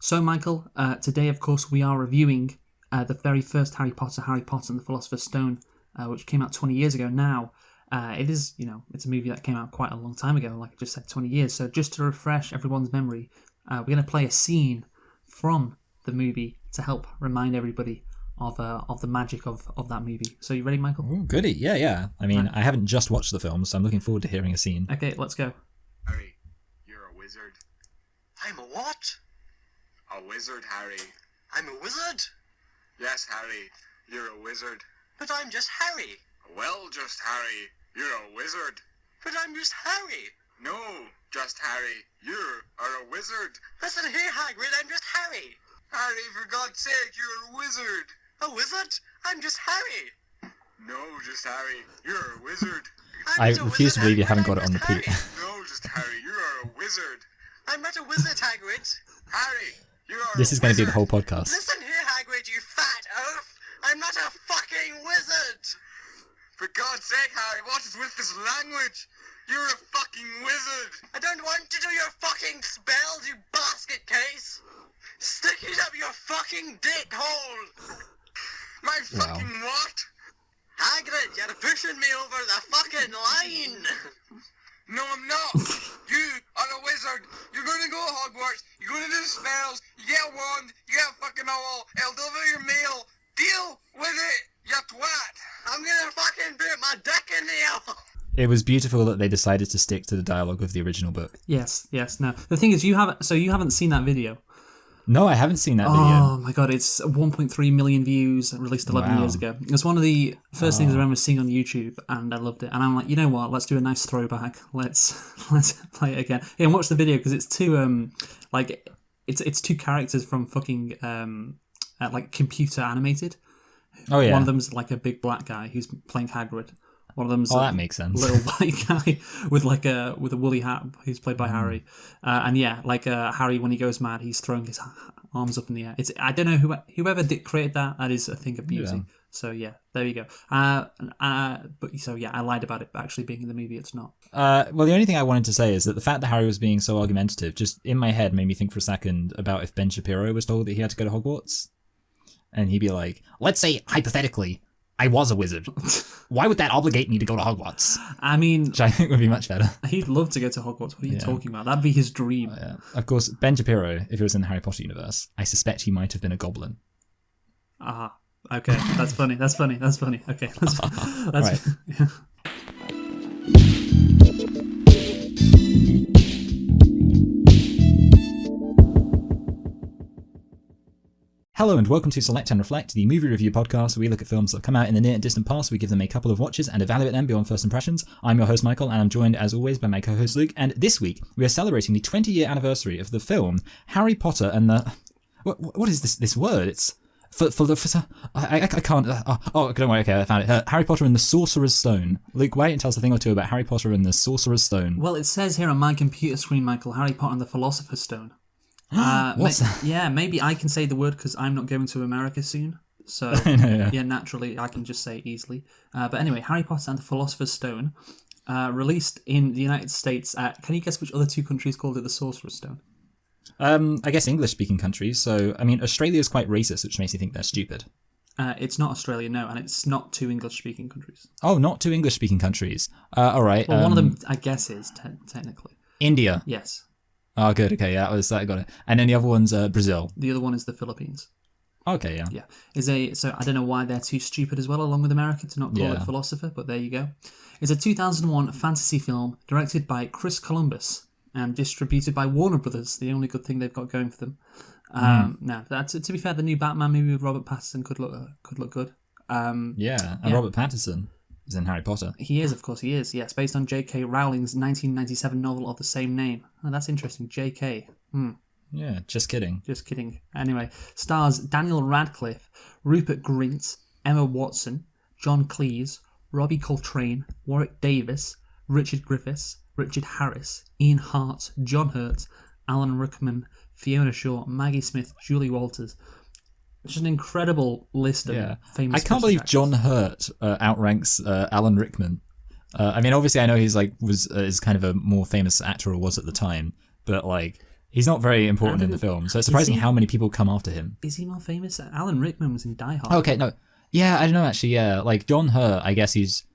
So, Michael, today, of course, we are reviewing the very first Harry Potter and the Philosopher's Stone, which came out 20 years ago now. It is, it's a movie that came out quite a long time ago, like I just said, 20 years. So just to refresh everyone's memory, we're going to play a scene from the movie to help remind everybody of the magic of that movie. So you ready, Michael? Ooh, goody, yeah. I mean, I haven't just watched the film, so I'm looking forward to hearing a scene. Okay, let's go. Harry, you're a wizard. I'm a what? A wizard, Harry. I'm a wizard? Yes, Harry, you're a wizard. But I'm just Harry. Well, just Harry, you're a wizard. But I'm just Harry. No, just Harry, you are a wizard. Listen here, Hagrid, I'm just Harry. Harry, for God's sake, you're a wizard. A wizard? I'm just Harry. No, just Harry, you're a wizard. I refuse to believe you haven't got it on repeat. No, just Harry, you are a wizard. I'm not a wizard, Hagrid. Harry, you are This is going to be the whole podcast. Listen here, Hagrid, you fat oaf. I'm not a fucking wizard. For God's sake, Harry, what is with this language? You're a fucking wizard. I don't want to do your fucking spells, you basket case. Stick it up your fucking dick hole. My fucking what? Hagrid, you're pushing me over the fucking line. No, I'm not. You are a wizard. You're going to go to Hogwarts. You're going to do spells. You get a wand. You get a fucking owl. It'll deliver your mail. Deal with it, you twat. I'm gonna fucking put my dick in the owl. It was beautiful that they decided to stick to the dialogue of the original book. Yes. Now, the thing is, you haven't seen that video. No, I haven't seen that video. Oh my god, it's 1.3 million views, released 11 years ago. It was one of the first things I remember seeing on YouTube, and I loved it. And I'm like, you know what? Let's do a nice throwback. Let's play it again. Yeah, and watch the video because it's two it's two characters from fucking like computer animated. Oh yeah. One of them's like a big black guy who's playing Hagrid. One of them's that makes sense. Little white guy with a woolly hat who's played by Harry. And yeah, Harry when he goes mad, he's throwing his arms up in the air. I don't know whoever created that. That is a thing of beauty. Yeah. So yeah, there you go. But so yeah, I lied about it actually being in the movie. It's not. Well, the only thing I wanted to say is that the fact that Harry was being so argumentative, just in my head, made me think for a second about if Ben Shapiro was told that he had to go to Hogwarts, and he'd be like, "Let's say hypothetically, I was a wizard. Why would that obligate me to go to Hogwarts?" I mean, which I think would be much better. He'd love to go to Hogwarts. What are you talking about? That'd be his dream. Yeah. Of course, Ben Shapiro, if he was in the Harry Potter universe, I suspect he might have been a goblin. Ah, okay. That's funny. Okay, that's right. Yeah. Hello and welcome to Select and Reflect, the movie review podcast where we look at films that have come out in the near and distant past. We give them a couple of watches and evaluate them beyond first impressions. I'm your host Michael, and I'm joined as always by my co-host Luke. And this week we are celebrating the 20-year anniversary of the film Harry Potter and the what is this word? It's I can't. Don't worry. Okay, I found it. Harry Potter and the Sorcerer's Stone. Luke, why don't you tell us a thing or two about Harry Potter and the Sorcerer's Stone? Well, it says here on my computer screen, Michael, Harry Potter and the Philosopher's Stone. What's that? Yeah, maybe I can say the word because I'm not going to America soon. So, yeah, naturally, I can just say it easily. But anyway, Harry Potter and the Philosopher's Stone, released in the United States. Can you guess which other two countries called it the Sorcerer's Stone? I guess English-speaking countries. So, I mean, Australia is quite racist, which makes you think they're stupid. It's not Australia, no, and it's not two English-speaking countries. Oh, not two English-speaking countries. All right. Well, one of them, I guess, is technically. India. Yes. Oh, good. Okay, yeah, I got it. And then the other one's Brazil. The other one is the Philippines. Okay, yeah. Yeah. So I don't know why they're too stupid as well, along with America, to not call it Philosopher, but there you go. It's a 2001 fantasy film directed by Chris Columbus and distributed by Warner Brothers, the only good thing they've got going for them. Now, to be fair, the new Batman movie with Robert Pattinson could look good. Robert Pattinson is in Harry Potter. He is, of course, he is. Yes, based on J.K. Rowling's 1997 novel of the same name. Oh, that's interesting. J.K. Yeah, just kidding. Just kidding. Anyway, stars Daniel Radcliffe, Rupert Grint, Emma Watson, John Cleese, Robbie Coltrane, Warwick Davis, Richard Griffiths, Richard Harris, Ian Hart, John Hurt, Alan Rickman, Fiona Shaw, Maggie Smith, Julie Walters. It's just an incredible list of famous. I can't believe John Hurt outranks Alan Rickman. I mean, obviously, I know he's is kind of a more famous actor or was at the time, but like He's not very important in the And film, so it's surprising he- how many people come after him. Is he more famous? Alan Rickman was in Die Hard. Okay, no. Yeah, I don't know, actually, yeah. Like, John Hurt, I guess he's...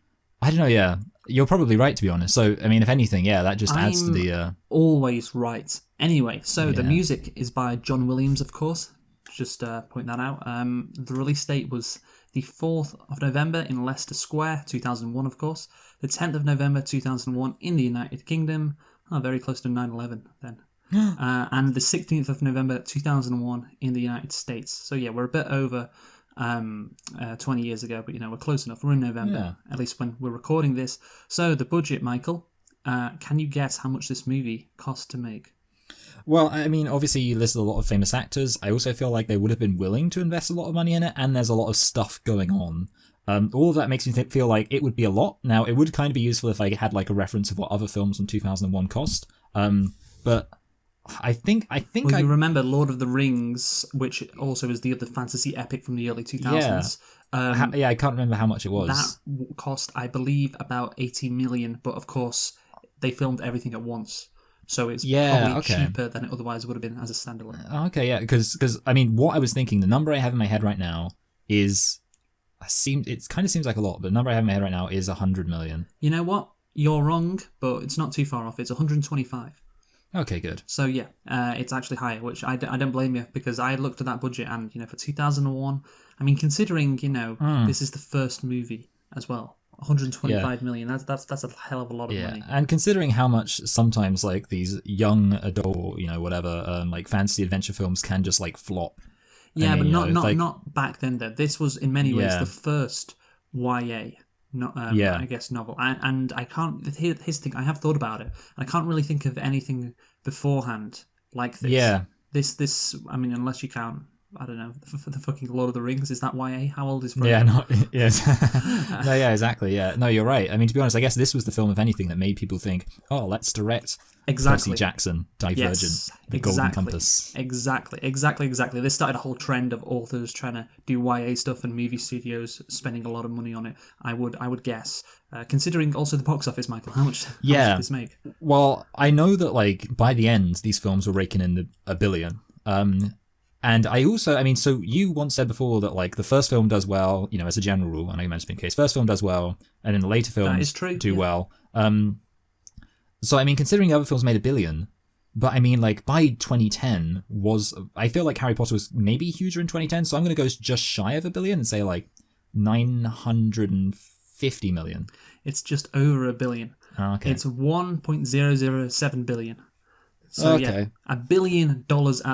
I don't know, yeah. You're probably right, to be honest. So, I mean, if anything, yeah, that just adds to the... Always right. Anyway, so the Yeah. music is by John Williams, of course. Just point that out. The release date was the 4th of November in Leicester Square, 2001, of course. The 10th of November, 2001 in the United Kingdom. Oh, very close to 9/11 then. And the 16th of November, 2001 in the United States. So yeah, we're a bit over 20 years ago, but we're close enough. We're in November, at least when we're recording this. So the budget, Michael, can you guess how much this movie cost to make? Well, I mean, obviously you listed a lot of famous actors. I also feel like they would have been willing to invest a lot of money in it, and there's a lot of stuff going on. All of that makes me feel like it would be a lot. Now, it would kind of be useful if I had like a reference of what other films from 2001 cost. But I think Well, you remember Lord of the Rings, which also is the other fantasy epic from the early 2000s. I can't remember how much it was. That cost, I believe, about 80 million, but of course, they filmed everything at once. So it's probably cheaper than it otherwise would have been as a standalone. Okay, yeah, because I mean, what I was thinking, the number I have in my head right now is... It kind of seems like a lot, but the number I have in my head right now is 100 million. You know what? You're wrong, but it's not too far off. It's 125. Okay, good. So yeah, it's actually higher, which I don't blame you, because I looked at that budget and, for 2001, I mean, considering, this is the first movie as well, 125 million, that's a hell of a lot of money. And considering how much sometimes like these young adult, whatever, like fantasy adventure films can just like flop. Yeah, I mean, but not back then though. This was in many ways the first YA I guess novel. And I can't. Here's the thing. I have thought about it. I can't really think of anything beforehand like this. Yeah. This. I mean, unless you count. I don't know. The fucking Lord of the Rings. Is that YA? How old is Frodo? Yeah. Yes. No. Yeah. Exactly. Yeah. No. You're right. I mean, to be honest, I guess this was the film, if anything, that made people think, "Oh, let's direct Percy Jackson, Divergent, the Golden Compass." Exactly. This started a whole trend of authors trying to do YA stuff and movie studios spending a lot of money on it. I would guess, considering also the box office, Michael. How much did this make? Well, I know that like by the end, these films were raking in $1 billion. And I also, I mean, so you once said before that like the first film does well, as a general rule. I know you mentioned the case. First film does well, and then the later films do well. So I mean, considering the other films made $1 billion, but I mean, like by 2010 I feel like Harry Potter was maybe huger in 2010. So I'm going to go just shy of $1 billion and say like 950 million. It's just over $1 billion. Oh, okay. It's 1.007 billion. So yeah, $1 billion at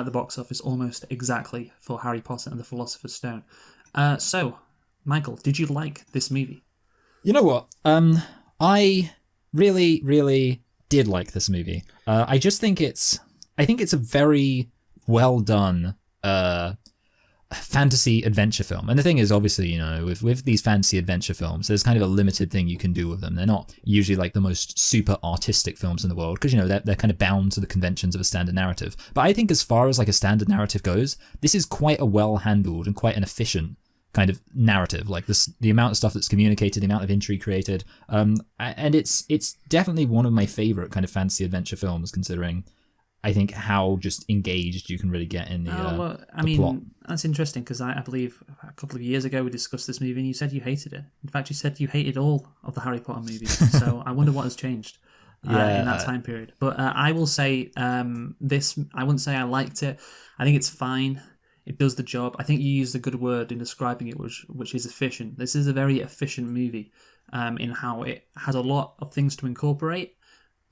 the box office, almost exactly, for Harry Potter and the Philosopher's Stone. So, Michael, did you like this movie? You know what? I really, really did like this movie. I think it's a very well done fantasy adventure film. And the thing is, obviously, with these fantasy adventure films, there's kind of a limited thing you can do with them. They're not usually like the most super artistic films in the world, because they're kind of bound to the conventions of a standard narrative. But I think as far as like a standard narrative goes, this is quite a well handled and quite an efficient kind of narrative. Like the amount of stuff that's communicated, the amount of intrigue created, and it's definitely one of my favorite kind of fantasy adventure films, considering I think how just engaged you can really get in the plot. That's interesting, because I believe a couple of years ago we discussed this movie and you said you hated it. In fact, you said you hated all of the Harry Potter movies. So I wonder what has changed in that time period. But I will say this, I wouldn't say I liked it. I think it's fine. It does the job. I think you used a good word in describing it, which is efficient. This is a very efficient movie in how it has a lot of things to incorporate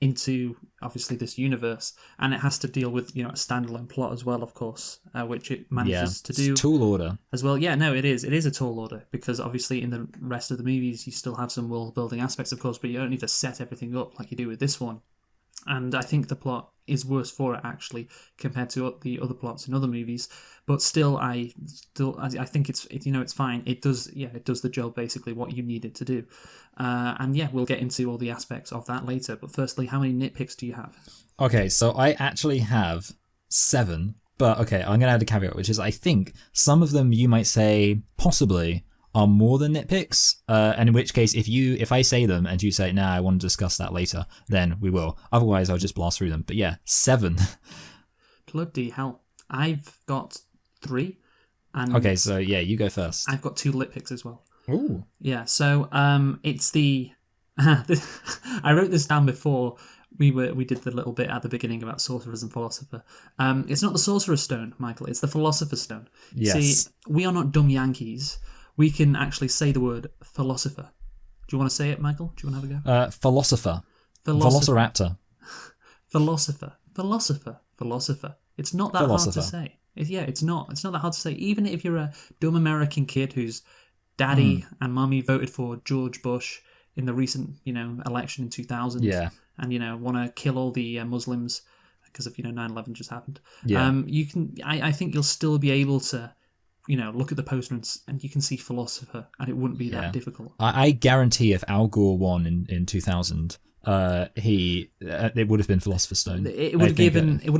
into obviously this universe, and it has to deal with a standalone plot as well, of course, which it manages to do. Tall order as well. Yeah, no, it is a tall order, because obviously in the rest of the movies you still have some world building aspects, of course, but you don't need to set everything up like you do with this one. And I think the plot is worse for it, actually, compared to the other plots in other movies. But still, I think it's fine. It does the job, basically what you need it to do. And yeah, we'll get into all the aspects of that later. But firstly, how many nitpicks do you have? Okay, so I actually have 7. But okay, I'm gonna add a caveat, which is I think some of them you might say possibly are more than nitpicks, and in which case if I say them and you say, nah, I want to discuss that later, then we will. Otherwise I'll just blast through them. But yeah, 7. Bloody hell. I've got 3. And Okay, so yeah, you go first. I've got 2 lit picks as well. Ooh. Yeah, so it's the... I wrote this down before we did the little bit at the beginning about sorcerers and philosopher. It's not the sorcerer's stone, Michael. It's the philosopher's stone. Yes. See, we are not dumb Yankees. We can actually say the word philosopher. Do you want to say it, Michael? Do you want to have a go? Philosopher. Velociraptor. Philosopher. It's not that hard to say. It's not. It's not that hard to say. Even if you're a dumb American kid whose daddy and mommy voted for George Bush in the recent, election in 2000, and want to kill all the Muslims because of 9/11 just happened. Yeah. You can. I think you'll still be able to, look at the poster and you can see philosopher, and it wouldn't be that difficult. I guarantee if Al Gore won in 2000, it would have been Philosopher's Stone. It would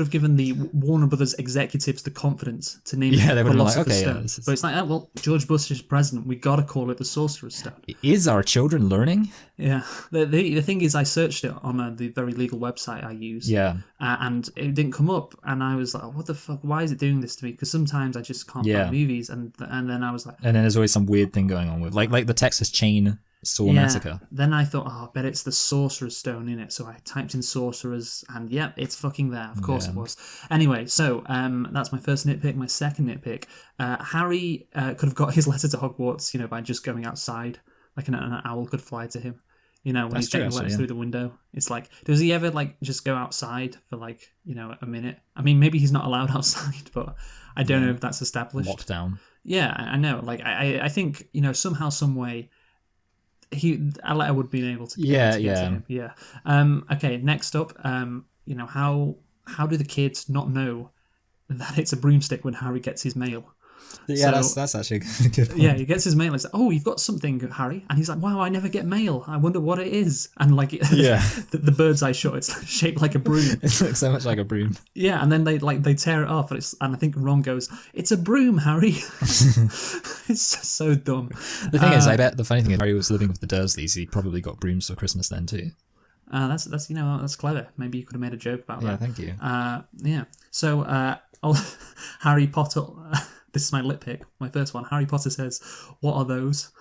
have given the Warner Brothers executives the confidence to name it they would have been like, Philosopher's okay, Stone. this is... But it's like, well, George Bush is president. We got to call it the Sorcerer's Stone. Is our children learning? Yeah. The thing is, I searched it on the very legal website I use. Yeah. And it didn't come up, and I was like, what the fuck? Why is it doing this to me? Because sometimes I just can't find movies, and then I was like, and then there's always some weird thing going on with like the Texas Chainsaw Massacre. Then I thought, I bet it's the Sorcerer's Stone in it. So I typed in sorcerers, and it's fucking there. Of course it was. Anyway, so that's my first nitpick. My second nitpick: Harry could have got his letter to Hogwarts, by just going outside, like an owl could fly to him. When he's getting letters through the window. It's like, does he ever just go outside for a minute? I mean, maybe he's not allowed outside, but I don't know if that's established. Lockdown. Yeah, I know. I think somehow, some way. A letter would be able to get to him. Yeah. Okay. Next up, how do the kids not know that it's a broomstick when Harry gets his mail? Yeah, that's actually a good point. Yeah, he gets his mail. It's like, oh, you've got something, Harry, and he's like, wow, I never get mail. I wonder what it is. And the bird's eye shot, it's shaped like a broom. It looks so much like a broom. Yeah, and then they tear it off, and I think Ron goes, "It's a broom, Harry." It's so dumb. The thing is, I bet the funny thing is, Harry was living with the Dursleys. He probably got brooms for Christmas then too. That's clever. Maybe you could have made a joke about that. Yeah, thank you. Yeah. So, Harry Potter. This is my lit pick. My first one. Harry Potter says, "What are those?"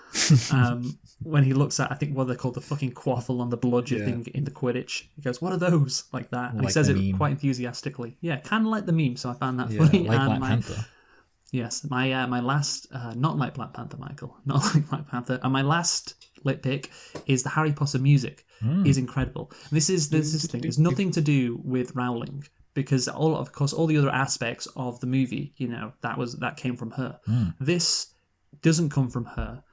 When he looks at, I think what they're called, the fucking quaffle on the bludger thing in the Quidditch. He goes, "What are those?" Like that. And he says it meme. quite enthusiastically. Yeah, kind of like the meme. So I found that funny. Like Black Panther. Yes, my last, not like Black Panther, Michael, not like Black Panther, and my last lit pick is the Harry Potter music. Is incredible. And this is the thing. It's nothing to do with Rowling, because all the other aspects of the movie, that came from her. This doesn't come from her,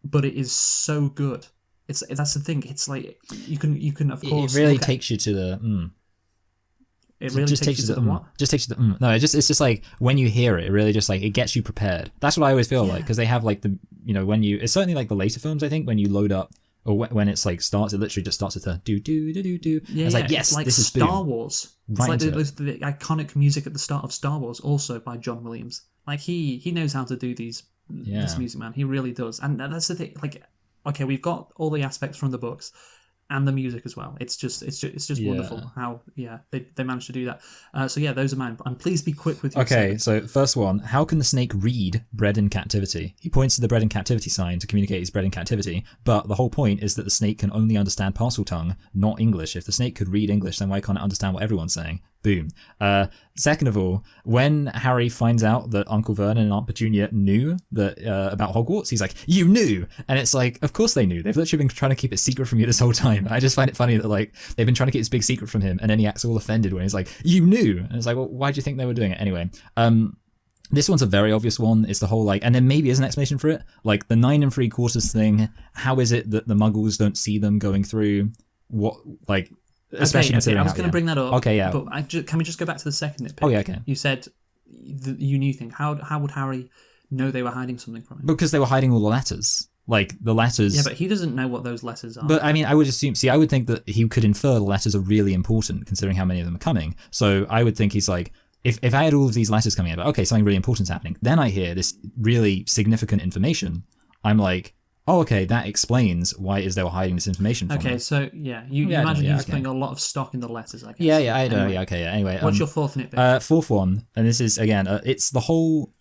but it is so good. That's the thing. It's like you can of course. It really takes you to the. It really just takes you to the what? Just takes you to the. No, it's just like when you hear it, it really just it gets you prepared. That's what I always feel like, because they have the when you, it's certainly like the later films, I think, when you load up or when it's starts, it literally just starts with a do do do do do. Yeah, it's like, yes, it's like this is Star Wars. It's right like the iconic music at the start of Star Wars, also by John Williams. Like he knows how to do this music, man. He really does. And that's the thing. Okay, we've got all the aspects from the books and the music as well. It's just wonderful how they managed to do that. So those are mine. And please be quick with your Okay, so first one, how can the snake read bred in captivity? He points to the bred in captivity sign to communicate he's bred in captivity, but the whole point is that the snake can only understand Parseltongue, not English. If the snake could read English, then why can't it understand what everyone's saying? Boom. Second of all, when Harry finds out that Uncle Vernon and Aunt Petunia knew that about Hogwarts, he's like, "You knew!" And it's like, of course they knew. They've literally been trying to keep it secret from you this whole time. I just find it funny that they've been trying to keep this big secret from him, and then he acts all offended when he's like, "You knew!" And it's like, well, why do you think they were doing it anyway? This one's a very obvious one. It's the whole and then maybe there's an explanation for it, like the 9 3/4 thing. How is it that the Muggles don't see them going through what Especially I was going to bring that up. Okay, yeah. But can we just go back to the second nitpick? Oh, yeah, okay. You said you knew things. How would Harry know they were hiding something from him? Because they were hiding all the letters. The letters... Yeah, but he doesn't know what those letters are. But, I mean, I would assume... See, I would think that he could infer the letters are really important, considering how many of them are coming. So I would think he's like... If I had all of these letters coming in, okay, something really important is happening, then I hear this really significant information, I'm like... oh, okay, that explains why it is they were hiding this information from Okay, me. so you Yeah, imagine yeah, he was okay. putting a lot of stock in the letters, I guess. Yeah, I know. Anyway, Yeah, okay, yeah. Anyway, what's your fourth nitpick? fourth one, and this is again, it's the whole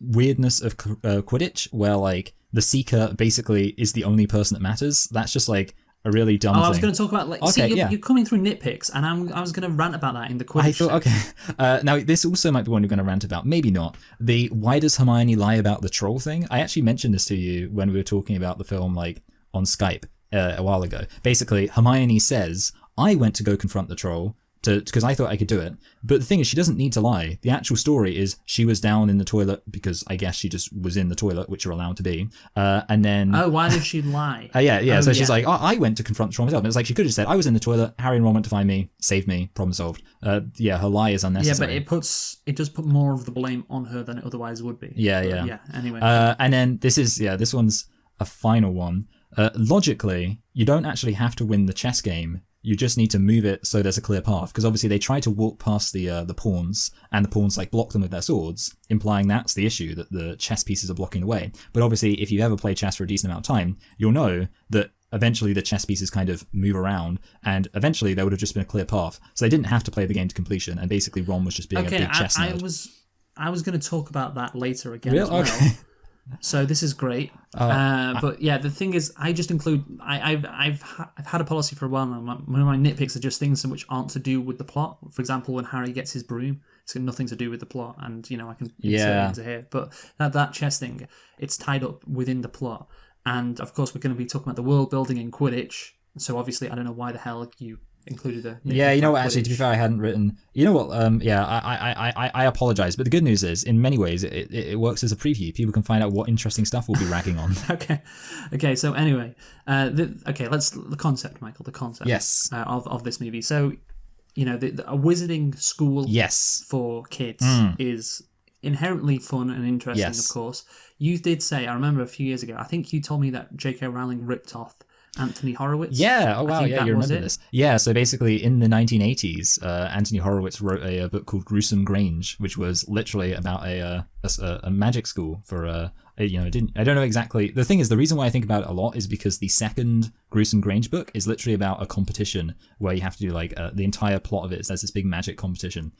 weirdness of Quidditch, where like the Seeker basically is the only person that matters. That's just like a really dumb thing. I was going to talk about Okay, you're coming through nitpicks, and I was going to rant about that in the Quidditch. I thought, okay. Now, this also might be one you're going to rant about. Maybe not. The why does Hermione lie about the troll thing? I actually mentioned this to you when we were talking about the film, like, on Skype a while ago. Basically, Hermione says, I went to go confront the troll because I thought I could do it. But the thing is, she doesn't need to lie. The actual story is she was down in the toilet because I guess she just was in the toilet, which you're allowed to be. And then... Oh, why did she lie? Yeah. So she's like, oh, I went to confront the troll myself. And it's like, she could have said, I was in the toilet, Harry and Ron went to find me, saved me, problem solved. Yeah, her lie is unnecessary. Yeah, but it does put more of the blame on her than it otherwise would be. Yeah. Anyway. And then this one's a final one. Logically, you don't actually have to win the chess game. You just need to move it so there's a clear path. Because obviously they try to walk past the pawns, and the pawns like block them with their swords, implying that's the issue, that the chess pieces are blocking the way. But obviously, if you ever play chess for a decent amount of time, you'll know that eventually the chess pieces kind of move around, and eventually there would have just been a clear path. So they didn't have to play the game to completion, and basically Ron was just being a big chess nerd. I was going to talk about that later again as Really? well. Okay. So this is great, but yeah, the thing is, I just include. I've had a policy for a while now. One of my nitpicks are just things which aren't to do with the plot. For example, when Harry gets his broom, it's got nothing to do with the plot, and I can insert it into here. But that chess thing, it's tied up within the plot, and of course we're going to be talking about the world building in Quidditch. So obviously, I don't know why the hell you included a... Yeah, you know what, actually, to be fair, I hadn't written... You know what, I apologise, but the good news is, in many ways, it works as a preview. People can find out what interesting stuff we'll be ragging on. Okay, so anyway, the concept, Michael, the concept Yes. of this movie. So, a wizarding school for kids is inherently fun and interesting, of course. You did say, I remember a few years ago, I think you told me that J.K. Rowling ripped off Anthony Horowitz. Yeah, oh wow, yeah, you remember this. Yeah, so basically in the 1980s, Anthony Horowitz wrote a book called Gruesome Grange, which was literally about a magic school for I don't know exactly. The thing is, the reason why I think about it a lot is because the second Gruesome Grange book is literally about a competition where you have to do like the entire plot of it is there's this big magic competition,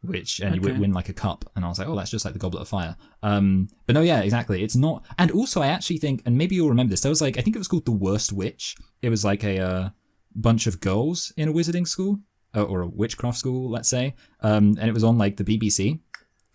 you win like a cup, and I was like, oh, that's just like the Goblet of Fire. But no, yeah, exactly. It's not. And also, I actually think, and maybe you'll remember this. There was like, I think it was called The Worst Witch. It was like a bunch of girls in a wizarding school or a witchcraft school, let's say, and it was on like the BBC.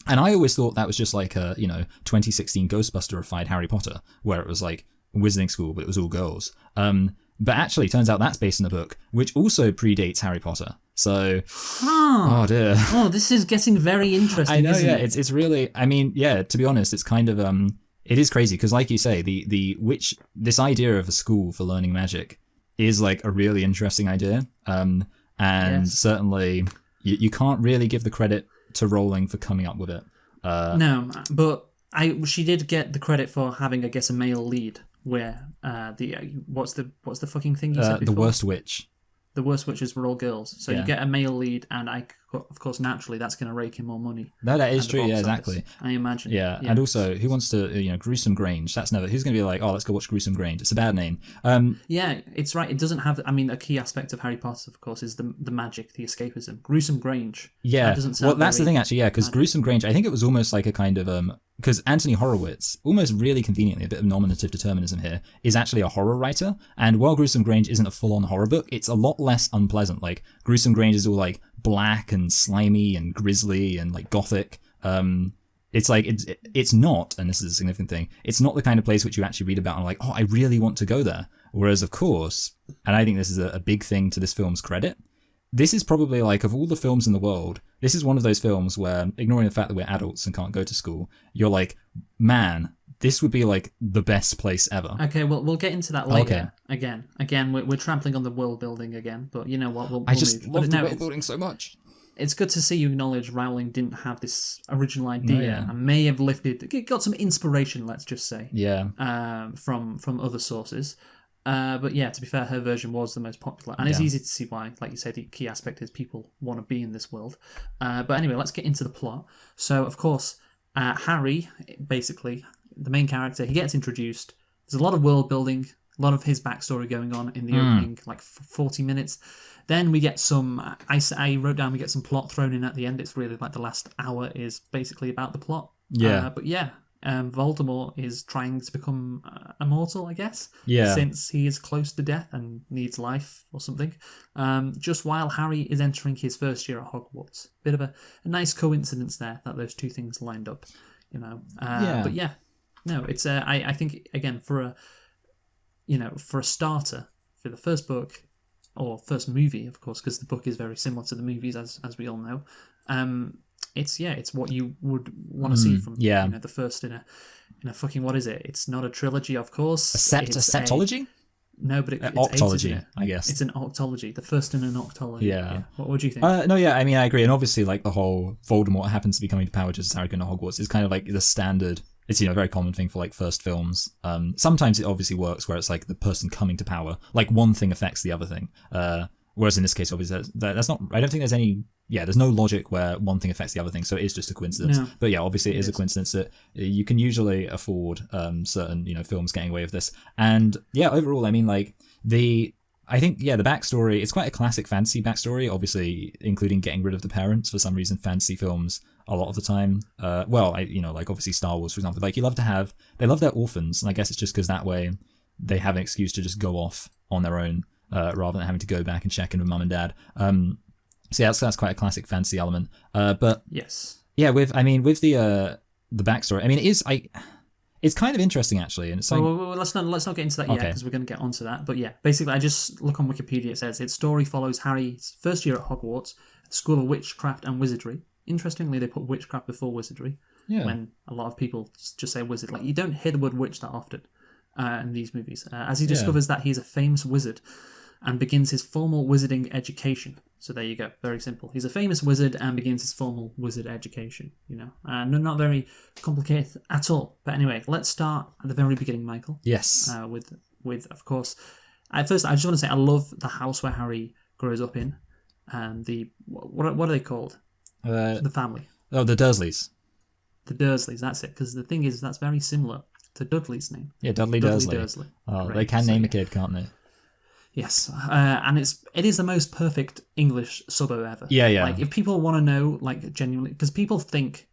And I always thought that was just like a 2016 Ghostbuster-ified Harry Potter, where it was like a wizarding school, but it was all girls. But actually, turns out that's based on a book which also predates Harry Potter. So, oh dear. Oh, this is getting very interesting. I know, isn't yeah. it? It's really. I mean, yeah. To be honest, it's kind of it is crazy because, like you say, this idea of a school for learning magic is like a really interesting idea. And certainly you can't really give the credit to Rowling for coming up with it. No, but she did get the credit for having, I guess, a male lead. Where what's the fucking thing you said before? The Worst Witch. The Worst Witches were all girls, so you get a male lead, and of course naturally that's going to rake in more money. No, that is true. Yeah, exactly. I imagine. Yeah, and also, who wants to Gruesome Grange? That's never. Who's going to be like, oh, let's go watch Gruesome Grange? It's a bad name. Yeah, it's right. It doesn't have. I mean, a key aspect of Harry Potter, of course, is the magic, the escapism. Gruesome Grange. Yeah, that doesn't sound well, that's the thing actually. Yeah, because Gruesome Grange, I think it was almost like a kind of because Anthony Horowitz, almost really conveniently, a bit of nominative determinism here, is actually a horror writer. And while Gruesome Grange isn't a full-on horror book, it's a lot less unpleasant. Like, Gruesome Grange is all like black and slimy and grisly and like gothic. It's like, it's not, and this is a significant thing, it's not the kind of place which you actually read about and like, oh, I really want to go there. Whereas, of course, and I think this is a big thing to this film's credit, this is probably like, of all the films in the world, this is one of those films where, ignoring the fact that we're adults and can't go to school, you're like, man, this would be like the best place ever. Okay, well, we'll get into that later. Okay. Again, we're trampling on the world building again, but you know what? We'll just move. love the world building so much. It's good to see you acknowledge Rowling didn't have this original idea and may have got some inspiration, let's just say. Yeah. From other sources. But yeah, to be fair, her version was the most popular. And it's easy to see why. Like you said, the key aspect is people want to be in this world. But anyway, let's get into the plot. So, of course, Harry, basically, the main character, he gets introduced there's a lot of world building, a lot of his backstory going on in the opening, like 40 minutes. Then we get some, I wrote down, we get some plot thrown in at the end. It's really like the last hour is basically about the plot. Yeah. But yeah, Voldemort is trying to become immortal, I guess. Yeah. Since he is close to death and needs life or something. Just while Harry is entering his first year at Hogwarts. Bit of a nice coincidence there that those two things lined up, you know. But yeah, no, it's I think again for a starter for the first book or first movie, of course, because the book is very similar to the movies as we all know. It's what you would want to see from the first in a fucking, what is it? It's not a trilogy, of course. A septology? No, but it's octology, I guess. It's an octology, the first in an octology. Yeah. What would you think? No, yeah, I mean, I agree. And obviously, like, the whole Voldemort happens to be coming to power just as Harry going to Hogwarts is kind of like the standard. It's, a very common thing for, like, first films. Sometimes it obviously works where it's, like, the person coming to power. Like, one thing affects the other thing. Whereas in this case, obviously, that's not... I don't think there's any... Yeah, there's no logic where one thing affects the other thing, so it is just a coincidence. No, but yeah, obviously it is a coincidence that you can usually afford certain, films getting away with this. And yeah, overall, I mean, like, the backstory, it's quite a classic fantasy backstory, obviously, including getting rid of the parents. For some reason, fantasy films, a lot of the time, like obviously Star Wars, for example, like they love their orphans, and I guess it's just because that way they have an excuse to just go off on their own, rather than having to go back and check in with mum and dad. So yeah, that's quite a classic fantasy element. But yes, yeah, with the backstory, I mean, it's kind of interesting actually, and it's like, well, let's not get into that yet because we're going to get onto that. But yeah, basically, I just look on Wikipedia. It says its story follows Harry's first year at Hogwarts, at the School of Witchcraft and Wizardry. Interestingly, they put witchcraft before wizardry. Yeah. When a lot of people just say wizard, like you don't hear the word witch that often in these movies. As he discovers that he's a famous wizard and begins his formal wizarding education. So there you go, very simple. He's a famous wizard and begins his formal wizard education, not very complicated at all. But anyway, let's start at the very beginning, Michael. Yes. With of course, at first I just want to say I love the house where Harry grows up in, and the what are they called? The family. Oh, the Dursleys. The Dursleys, that's it. Because the thing is, that's very similar to Dudley's name. Yeah, Dudley Dursley. Oh, they can name a kid, can't they? Yes, and it is the most perfect English suburb ever. Yeah, yeah. Like, if people want to know, like, genuinely, because people think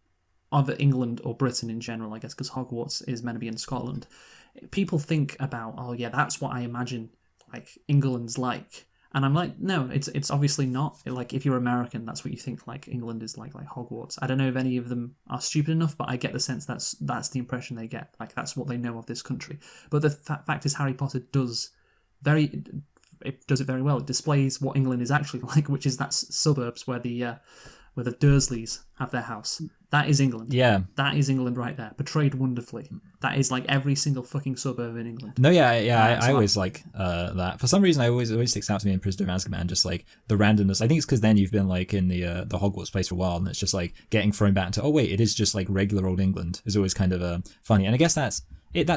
of England or Britain in general, I guess, because Hogwarts is meant to be in Scotland. People think about, oh yeah, that's what I imagine, like, England's like. And I'm like, no, it's obviously not. Like, if you're American, that's what you think, like, England is like Hogwarts. I don't know if any of them are stupid enough, but I get the sense that's the impression they get. Like, that's what they know of this country. But the fact is, Harry Potter does it very well. It displays what England is actually like, which is that suburbs where the Dursleys have their house. That is England. Yeah. That is England right there, portrayed wonderfully. That is like every single fucking suburb in England. No, yeah, I always like that. For some reason, it always sticks out to me in Prisoner of Azkaban, just like the randomness. I think it's because then you've been like in the Hogwarts place for a while, and it's just like getting thrown back into, oh wait, it is just like regular old England. Is always kind of funny, and I guess that's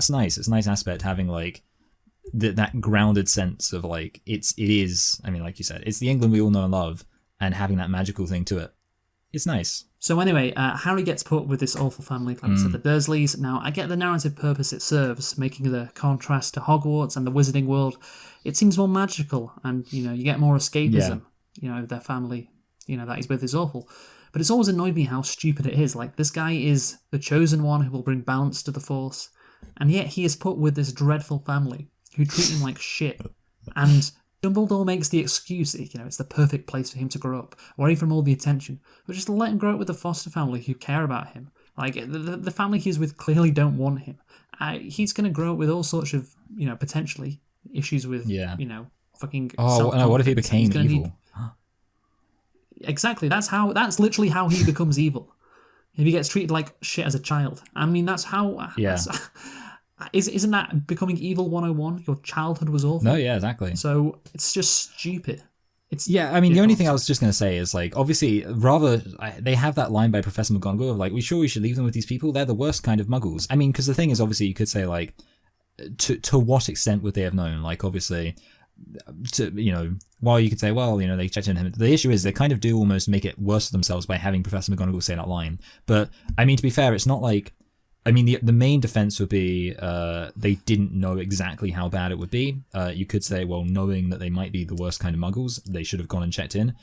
nice. It's a nice aspect having like that grounded sense of like it is. I mean, like you said, it's the England we all know and love, and having that magical thing to it. It's nice. So anyway, Harry gets put with this awful family, like I said, the Dursleys. Now, I get the narrative purpose it serves, making the contrast to Hogwarts and the wizarding world. It seems more magical, and, you get more escapism. Their family, that he's with is awful. But it's always annoyed me how stupid it is. Like, this guy is the chosen one who will bring balance to the Force, and yet he is put with this dreadful family who treat him like shit. And Dumbledore makes the excuse, it's the perfect place for him to grow up, away from all the attention, but just let him grow up with the foster family who care about him. Like, the family he's with clearly don't want him. He's going to grow up with all sorts of, potentially issues with, fucking... Oh, no, what if he became evil? Exactly, that's literally how he becomes evil. If he gets treated like shit as a child. I mean, that's how... Yeah. Isn't that becoming evil 101? Your childhood was awful. No, yeah, exactly. So it's just stupid. I mean, the only thing I was just going to say is, like, obviously, they have that line by Professor McGonagall of, like, we should leave them with these people? They're the worst kind of muggles. I mean, because the thing is, obviously, you could say, like, to what extent would they have known? Like, obviously, while you could say, well, they checked in him. The issue is they kind of do almost make it worse for themselves by having Professor McGonagall say that line. But, I mean, to be fair, it's not like... I mean, the main defense would be they didn't know exactly how bad it would be. You could say, well, knowing that they might be the worst kind of muggles, they should have gone and checked in.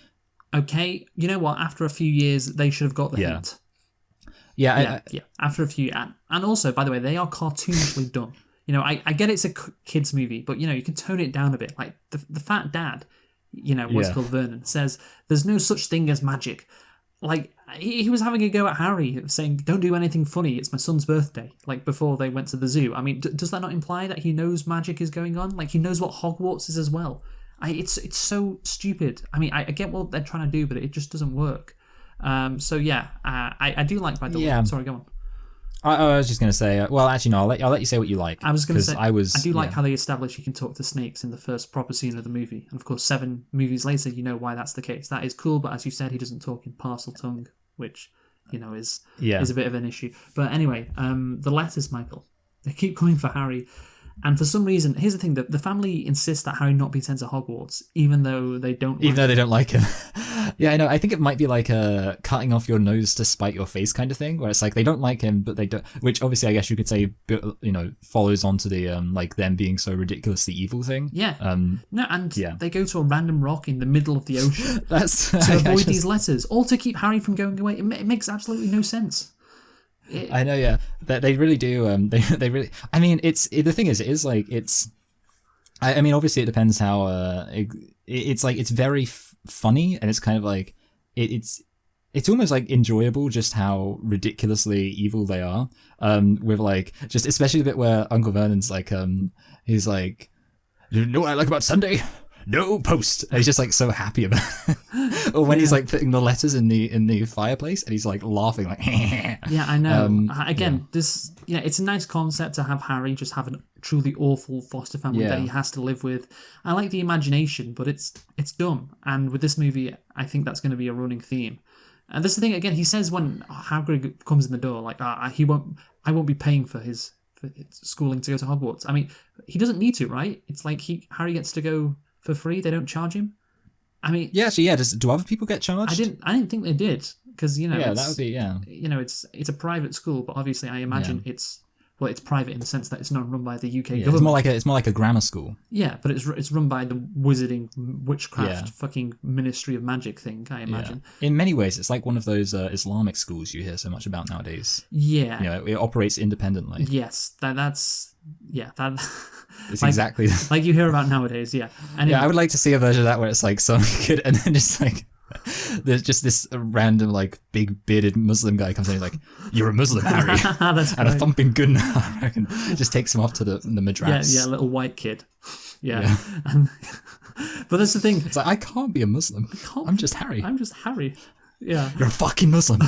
Okay, you know what? After a few years, they should have got the hint. Yeah. After a few, and also, by the way, they are cartoonishly done. You know, I get it's a kids movie, but you know, you can tone it down a bit. Like the fat dad, you know, what's called Vernon, says there's no such thing as magic. Like he was having a go at Harry, saying, "Don't do anything funny. It's my son's birthday." Like before they went to the zoo. I mean, does that not imply that he knows magic is going on? Like he knows what Hogwarts is as well. It's so stupid. I mean, I get what they're trying to do, but it just doesn't work. So yeah, I do like by the way. Sorry, go on. I was just going to say, well, actually, no, I'll let you say what you like. I was going to say, I do like how they establish you can talk to snakes in the first proper scene of the movie. And of course, 7 movies later, you know why that's the case. That is cool, but as you said, he doesn't talk in parcel tongue, which, you know, is a bit of an issue. But anyway, the letters, Michael, they keep coming for Harry. And for some reason, here's the thing, the family insists that Harry not be sent to Hogwarts, even though they don't like him. Yeah, I know. I think it might be like a cutting off your nose to spite your face kind of thing, where it's like they don't like him, but they don't, which obviously I guess you could say, you know, follows on to the like them being so ridiculously evil thing. Yeah. They go to a random rock in the middle of the ocean to avoid these letters, all to keep Harry from going away. It makes absolutely no sense. I know, yeah. They really do. They really. I mean, the thing is, it is like it's. I mean, obviously, it depends how. It's like it's very funny, and it's kind of like it's almost like enjoyable just how ridiculously evil they are. With like just especially the bit where Uncle Vernon's like he's like, you know what I like about Sunday? No post. And he's just like so happy about it. Or when he's like putting the letters in the fireplace and he's like laughing like yeah, I know. It's a nice concept to have Harry just have a truly awful foster family that he has to live with. I like the imagination, but it's dumb. And with this movie, I think that's going to be a running theme. And that's the thing, again, he says when Hagrid comes in the door, like I won't be paying for his schooling to go to Hogwarts. I mean, he doesn't need to, right? It's like Harry gets to go for free. They don't charge him. I mean, do other people get charged? I didn't think they did, because you know, that would be you know, it's a private school, but obviously I imagine it's private in the sense that it's not run by the UK government. It's more like a grammar school. Yeah, but it's run by the wizarding witchcraft fucking Ministry of Magic thing, I imagine. Yeah. In many ways, it's like one of those Islamic schools you hear so much about nowadays. Yeah, you know, it operates independently. Yes, that's It's like, exactly like you hear about nowadays. Yeah, and I would like to see a version of that where it's like some kid and then just like there's just this random like big bearded Muslim guy comes in and he's like, "You're a Muslim, Harry," and a thumping gun I reckon just takes him off to the madras. Yeah, little white kid. Yeah. But that's the thing. It's like, I can't be a Muslim. I'm just Harry. Yeah. You're a fucking Muslim.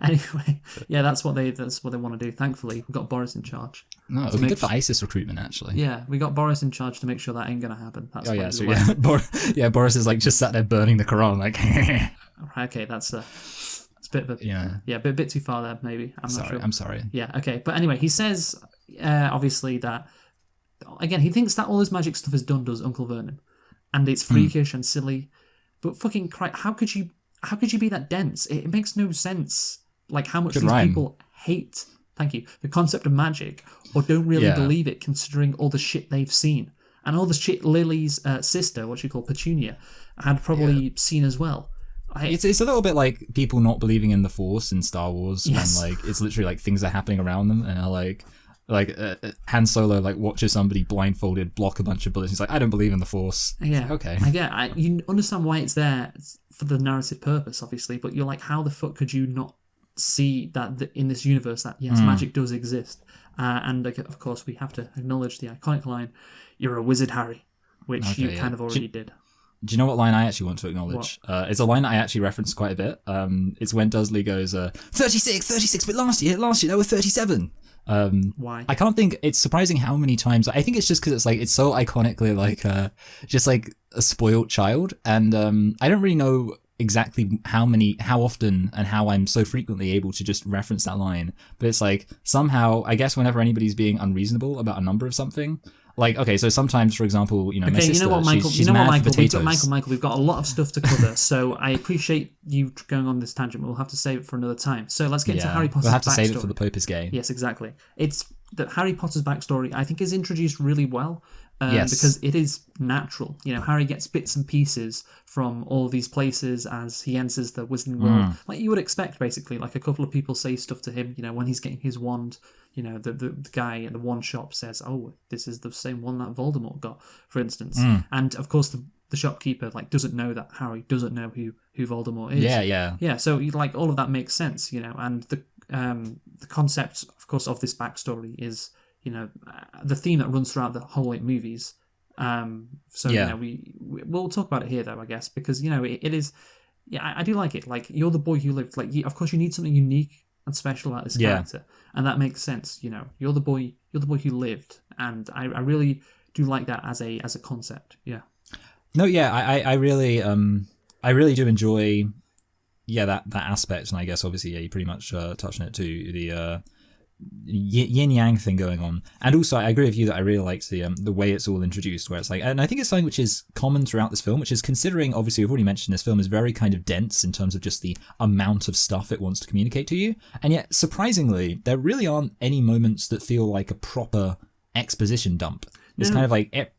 Anyway, yeah, that's what they want to do. Thankfully, we've got Boris in charge. No, it'd be good for ISIS recruitment, actually. Yeah, we got Boris in charge to make sure that ain't gonna happen. That's Boris is like just sat there burning the Quran, like. Okay, it's a bit of a a bit too far there, maybe. I'm sorry. Yeah, okay, but anyway, he says obviously that again he thinks that all this magic stuff is done, does Uncle Vernon, and it's freakish and silly, but fucking Christ, how could you be that dense? It makes no sense. Like how much people hate. Thank you. The concept of magic, or don't really believe it, considering all the shit they've seen and all the shit Lily's sister, what she called Petunia, had probably seen as well. It's a little bit like people not believing in the Force in Star Wars, and like it's literally like things are happening around them, and like Han Solo like watches somebody blindfolded block a bunch of bullets. He's like, I don't believe in the Force. Yeah, like, okay. I get. You understand why it's there for the narrative purpose, obviously, but you're like, how the fuck could you not see that in this universe that magic does exist? And of course, we have to acknowledge the iconic line, "You're a wizard, Harry," which you kind of already did. Do you know what line I actually want to acknowledge? It's a line that I actually referenced quite a bit. It's when Dursley goes, 36, but last year there were 37. Why? I can't think. It's surprising how many times. I think it's just because it's so iconically like just like a spoiled child, and I don't really know exactly how often and how I'm so frequently able to just reference that line, but it's like somehow I guess whenever anybody's being unreasonable about a number of something, like, okay, so sometimes, for example, my Okay, sister, you know what, Michael? she's mad for potatoes. Michael, we've got a lot of stuff to cover, so I appreciate you going on this tangent, but we'll have to save it for another time. So let's get into Harry Potter's backstory. We'll have to save it for the Pope is gay. Yes, exactly. It's that Harry Potter's backstory, I think, is introduced really well. Yes. Because it is natural. Harry gets bits and pieces from all these places as he enters the Wizarding World. Like you would expect, basically. Like a couple of people say stuff to him, when he's getting his wand. The guy at the wand shop says, "Oh, this is the same one that Voldemort got," for instance. And of course, the shopkeeper doesn't know that Harry doesn't know who Voldemort is. Yeah. So all of that makes sense, And the concept, of course, of this backstory is, the theme that runs throughout the whole 8 movies. We'll talk about it here, though, I guess, because it is. Yeah, I do like it. Like, you're the boy who lived. Like, of course, you need something unique and special about this character, and that makes sense. You're the boy who lived, and I really do like that as a concept. Yeah. No, yeah, I really do enjoy, that aspect, and I guess obviously, you pretty much touched on it too. The yin yang thing going on, and also I agree with you that I really liked the way it's all introduced, where it's like, and I think it's something which is common throughout this film, which is considering, obviously we've already mentioned this film is very kind of dense in terms of just the amount of stuff it wants to communicate to you, and yet surprisingly there really aren't any moments that feel like a proper exposition dump. It's kind of like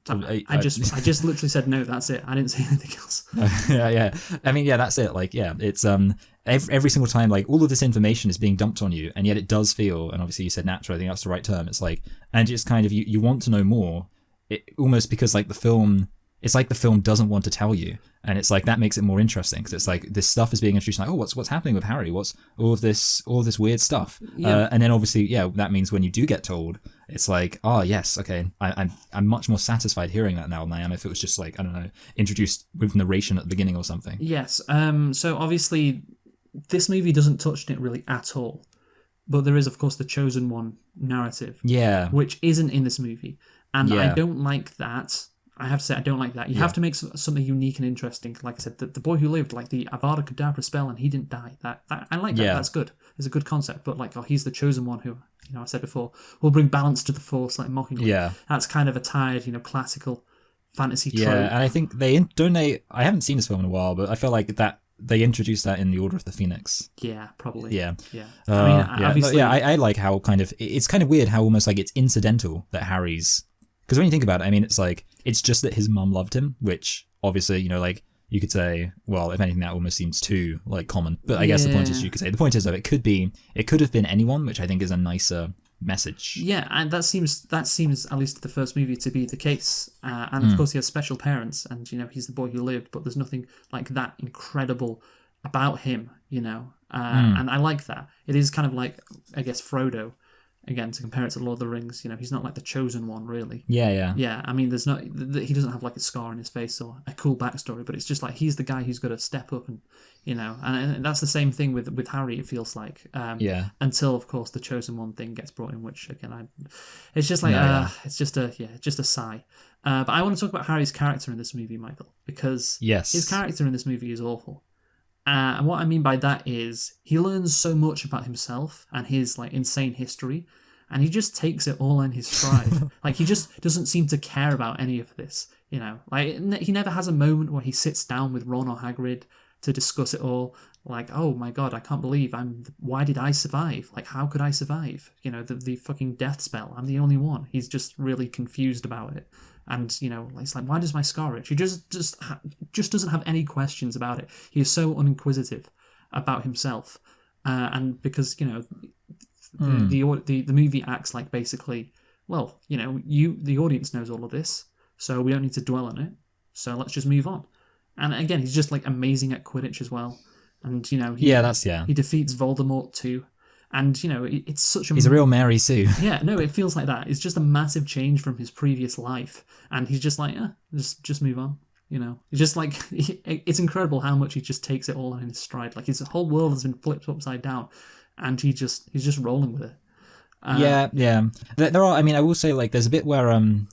I just literally said no. That's it. I didn't say anything else. yeah. I mean, that's it. Like, it's every single time, like all of this information is being dumped on you, and yet it does feel. And obviously, you said natural. I think that's the right term. It's like, and it's kind of you want to know more. It almost because like the film. It's like the film doesn't want to tell you, and it's like that makes it more interesting because it's like this stuff is being introduced. Like, oh, what's happening with Harry? What's all of this weird stuff? And then obviously, that means when you do get told, it's like, oh yes, okay, I'm much more satisfied hearing that now than I am if it was just like, I don't know, introduced with narration at the beginning or something. Yes. So obviously, this movie doesn't touch on it really at all, but there is of course the Chosen One narrative, which isn't in this movie, and I don't like that. I have to say, I don't like that. You have to make something unique and interesting. Like I said, the boy who lived, like the Avada Kedavra spell, and he didn't die. That I like that. That's good. It's a good concept. But like, he's the chosen one who, I said before, will bring balance to the Force, like mockingly. Yeah. That's kind of a tired, classical fantasy trope. Yeah, and I think I haven't seen this film in a while, but I feel like that they introduced that in the Order of the Phoenix. Yeah, probably. Yeah. Obviously, I like how kind of it's kind of weird how almost like it's incidental that Harry's. Because when you think about it, I mean, it's like, it's just that his mum loved him, which obviously, like, you could say, well, if anything, that almost seems too, like, common. But I guess the point is, you could say, the point is, though, it could have been anyone, which I think is a nicer message. Yeah, and that seems, at least in the first movie, to be the case. And of course, he has special parents, and, he's the boy who lived, but there's nothing like that incredible about him, and I like that. It is kind of like, I guess, Frodo. Again, to compare it to Lord of the Rings, he's not like the chosen one, really. Yeah. I mean, he doesn't have like a scar on his face or a cool backstory, but it's just like he's the guy who's got to step up and, and that's the same thing with Harry. It feels like, until of course the chosen one thing gets brought in, which again, it's just like it's just a sigh. But I want to talk about Harry's character in this movie, Michael, because his character in this movie is awful. And what I mean by that is he learns so much about himself and his like insane history, and he just takes it all in his stride. Like he just doesn't seem to care about any of this, Like he never has a moment where he sits down with Ron or Hagrid to discuss it all. Like, oh my god, I can't believe why did I survive? Like, how could I survive? The fucking death spell. I'm the only one. He's just really confused about it. And, it's like, why does my scar itch? He just doesn't have any questions about it. He is so uninquisitive about himself. And because, the movie acts like basically, well, the audience knows all of this, so we don't need to dwell on it. So let's just move on. And again, he's just like amazing at Quidditch as well. And, he defeats Voldemort too. And, it's such a... He's a real Mary Sue. Yeah, no, it feels like that. It's just a massive change from his previous life. And he's just like, just move on. It's just like... It's incredible how much he just takes it all in his stride. Like, his whole world has been flipped upside down. And he's just rolling with it. Yeah. There are... I mean, I will say, like, there's a bit where... And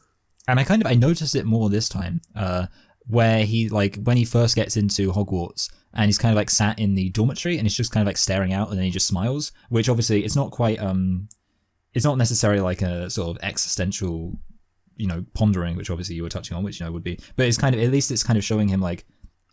I noticed it more this time. Where he, like, when he first gets into Hogwarts... And he's kind of like sat in the dormitory and he's just kind of like staring out and then he just smiles, which obviously it's not quite it's not necessarily like a sort of existential, pondering, which obviously you were touching on, which would be, but it's kind of, at least it's kind of showing him like,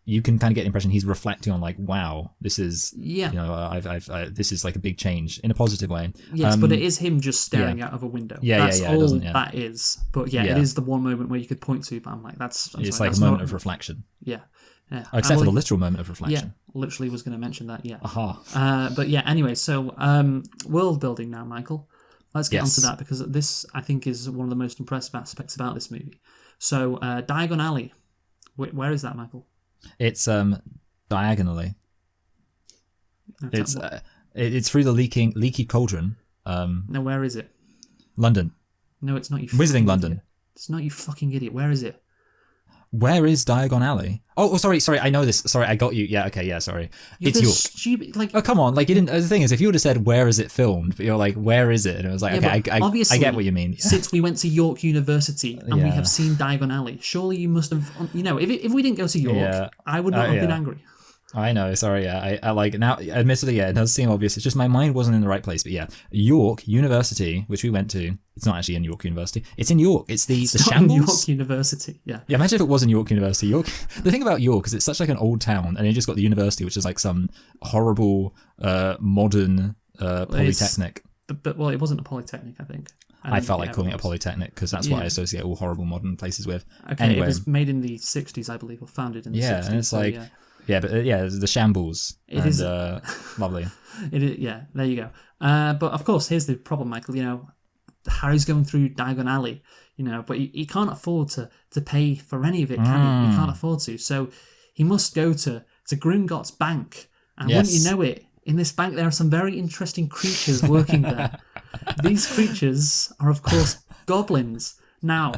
you can kind of get the impression he's reflecting on like, wow, this is, this is like a big change in a positive way. Yes, but it is him just staring out of a window. That's all that is. But it is the one moment where you could point to, but I'm like, it's like a moment of reflection. Yeah. Except for the literal moment of reflection. Yeah, literally was going to mention that, Aha. But anyway, so world building now, Michael. Let's get onto that, because this, I think, is one of the most impressive aspects about this movie. So, Diagon Alley. Where is that, Michael? It's diagonally. It's through the leaky cauldron. No, where is it? London. No, it's not. You visiting London. Idiot. It's not, you fucking idiot. Where is it? Where is Diagon Alley? Oh, sorry, I know this. Sorry, I got you. Yeah, okay, yeah, sorry. It's York. Stupid, oh, come on, like, you didn't. The thing is, if you would have said, where is it filmed? But you're like, where is it? And it was like, okay, I get what you mean. Since we went to York University and we have seen Diagon Alley, surely you must have, if we didn't go to York, I would not have been angry. I know, sorry, I like, now, admittedly, it does seem obvious. It's just my mind wasn't in the right place. But York University, which we went to, it's not actually in York University. It's in York. It's the Shambles. York University, yeah. Yeah, imagine if it was in York University. York. The thing about York is it's such like an old town, and you just got the university, which is like some horrible, modern polytechnic. But it wasn't a polytechnic, I think. I felt like calling it a polytechnic because that's what I associate all horrible modern places with. Okay, anyway, it was made in the 60s, I believe, or founded in the 60s. Yeah, and it's like... Yeah, but the Shambles. It is lovely. It is, yeah, there you go. But of course, here's the problem, Michael. Harry's going through Diagon Alley, but he can't afford to pay for any of it, can he? He can't afford to. So he must go to Gringotts Bank. And wouldn't you know it, in this bank there are some very interesting creatures working there. These creatures are, of course, goblins. Now,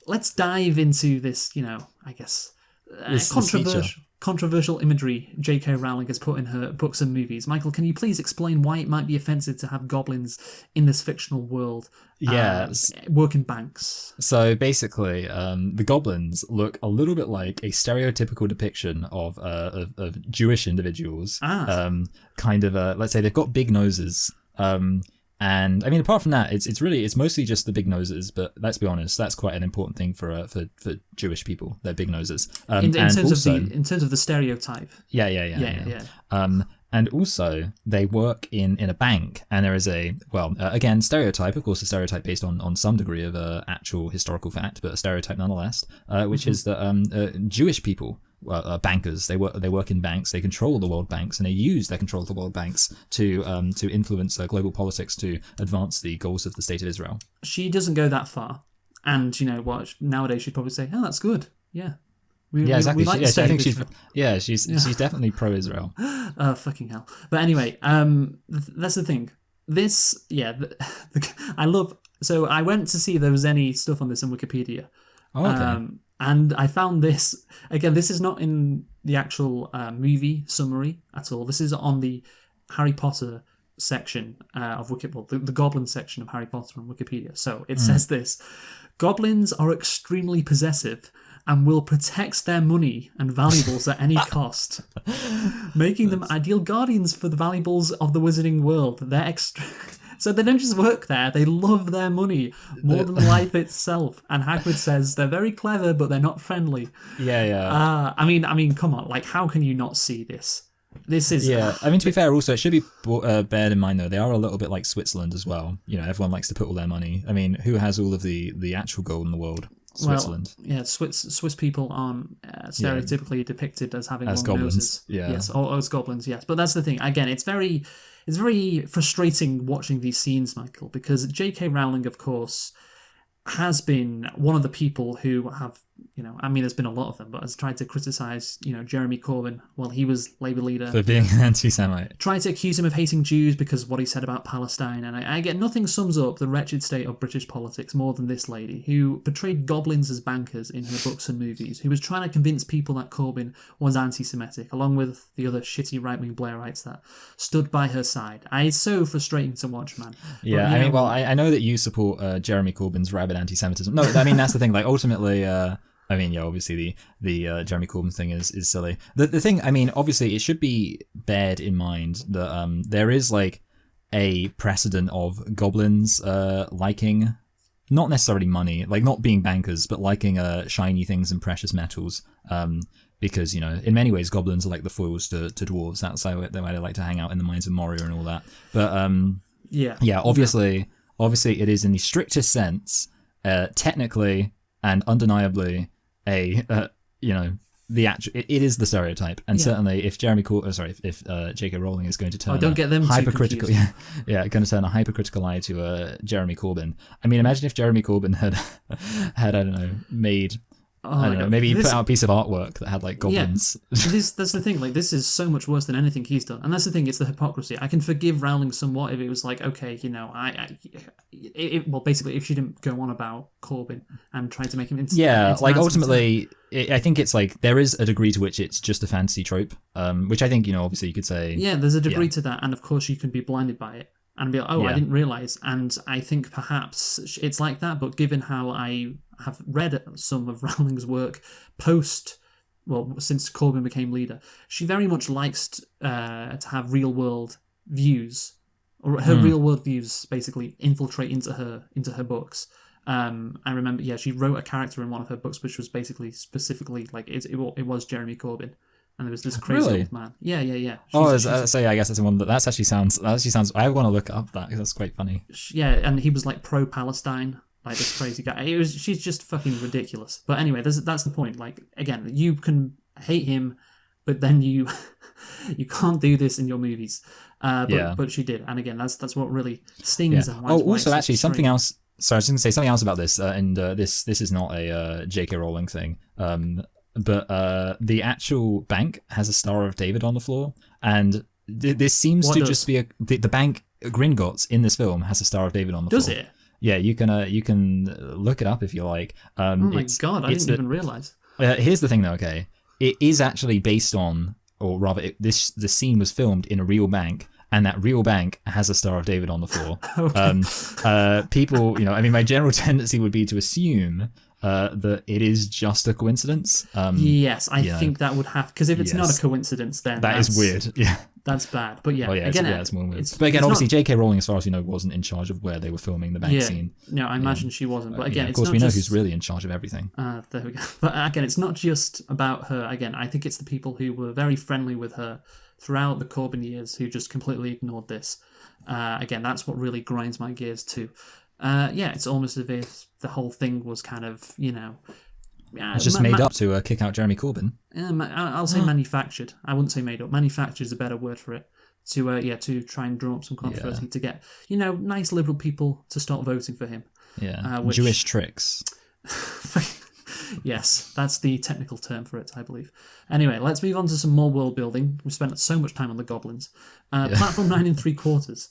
let's dive into this, I guess, controversial imagery J.K. Rowling has put in her books and movies. Michael, can you please explain why it might be offensive to have goblins in this fictional world work in banks? So basically, the goblins look a little bit like a stereotypical depiction of Jewish individuals. Kind of, let's say they've got big noses. And I mean, apart from that, it's mostly just the big noses. But let's be honest, that's quite an important thing for Jewish people. Their big noses. In terms of the stereotype. Yeah. And also they work in a bank, and there is again, stereotype. Of course, a stereotype based on some degree of actual historical fact, but a stereotype nonetheless, which is that Jewish people. Bankers. They work in banks. They control the world banks, and they use their control of the world banks to influence global politics to advance the goals of the state of Israel. She doesn't go that far, and what? Nowadays she'd probably say, "Oh, that's good. Yeah, exactly. I think she's definitely pro-Israel. Oh, fucking hell! But anyway, that's the thing. This, I love. So I went to see if there was any stuff on this on Wikipedia. Oh, okay. And I found this, again, this is not in the actual movie summary at all. This is on the Harry Potter section of Wikipedia, the Goblin section of Harry Potter on Wikipedia. So it says this: goblins are extremely possessive and will protect their money and valuables at any cost, making them ideal guardians for the valuables of the wizarding world. So they don't just work there, they love their money more than life itself. And Hagrid says they're very clever, but they're not friendly. Yeah. I mean, come on, like, how can you not see this? This is... Yeah, I mean, to be fair, also, it should be beared in mind, though, they are a little bit like Switzerland as well. Everyone likes to put all their money. I mean, who has all of the actual gold in the world? Switzerland. Well, yeah, Swiss people aren't stereotypically depicted as having long goblins. Noses. Yeah. Yes, or as goblins, yes. But that's the thing. Again, it's very frustrating watching these scenes, Michael, because J.K. Rowling, of course, has been one of the people who have, there's been a lot of them, but has tried to criticise, Jeremy Corbyn while he was Labour leader. For being an anti-Semite. Tried to accuse him of hating Jews because of what he said about Palestine. And I get nothing sums up the wretched state of British politics more than this lady, who portrayed goblins as bankers in her books and movies, who was trying to convince people that Corbyn was anti-Semitic, along with the other shitty right-wing Blairites that stood by her side. It's so frustrating to watch, man. Yeah, but, I know that you support Jeremy Corbyn's rabid anti-Semitism. No, I mean, that's the thing. Like, ultimately... obviously the Jeremy Corbyn thing is silly. The thing, obviously it should be bared in mind that there is like a precedent of goblins liking not necessarily money, like not being bankers, but liking shiny things and precious metals. Because, you know, in many ways, goblins are like the foils to dwarves. That's the way they like to hang out in the mines of Moria and all that. But obviously, it is in the strictest sense, technically and undeniably the actual. It is the stereotype, and certainly if if J.K. Rowling is going to turn don't get them hypercritical, going to turn a hypercritical eye to Jeremy Corbyn. I mean, imagine if Jeremy Corbyn had I don't know, made. I don't know, maybe he put out a piece of artwork that had like goblins. Yeah. That's the thing, like this is so much worse than anything he's done. And that's the thing, it's the hypocrisy. I can forgive Rowling somewhat if it was like, okay, you know, well, basically if she didn't go on about Corbyn and try to make him like ultimately, I think it's like there is a degree to which it's just a fantasy trope, which I think, you know, obviously you could say. Yeah, there's a degree to that, and of course you can be blinded by it. And be like, I didn't realise. And I think perhaps it's like that, but given how I have read some of Rowling's work since Corbyn became leader, she very much likes to have real-world views, or her real-world views basically infiltrate into her books. I remember, she wrote a character in one of her books which was specifically like, it was Jeremy Corbyn. And there was this crazy old man. Yeah. I guess that's the one that actually sounds. I want to look up that because that's quite funny. Yeah, and he was like pro-Palestine, like this crazy guy. She's just fucking ridiculous. But anyway, that's the point. Like again, you can hate him, but then you can't do this in your movies. But she did, and again, that's what really stings. Yeah. Also, actually, something else. Sorry, I was going to say something else about this, and this is not a J.K. Rowling thing. But the actual bank has a Star of David on the floor, and this seems to just be the bank Gringotts in this film has a Star of David on the floor. Does it? Yeah, you can look it up if you like. Oh my god, I didn't even realise. Here's the thing though, okay? It is actually based on, or rather, the scene was filmed in a real bank, and that real bank has a Star of David on the floor. Okay. People, you know, I mean, my general tendency would be to assume that it is just a coincidence. Yes, I think that would have, because if it's not a coincidence, then that is weird. Yeah, that's bad. But it's more weird. But again, obviously, J.K. Rowling, as far as we know, wasn't in charge of where they were filming the bank scene. No, I imagine she wasn't. But again, of course, we know who's really in charge of everything. There we go. But again, it's not just about her. Again, I think it's the people who were very friendly with her throughout the Corbyn years who just completely ignored this. Again, that's what really grinds my gears too. It's almost as if the whole thing was kind of, you know... it's just made up to kick out Jeremy Corbyn. I'll say manufactured. I wouldn't say made up. Manufactured is a better word for it. To try and drum up some controversy to get, you know, nice liberal people to start voting for him. Yeah, Jewish tricks. Yes, that's the technical term for it, I believe. Anyway, let's move on to some more world building. We've spent so much time on the goblins. Platform 9 3/4.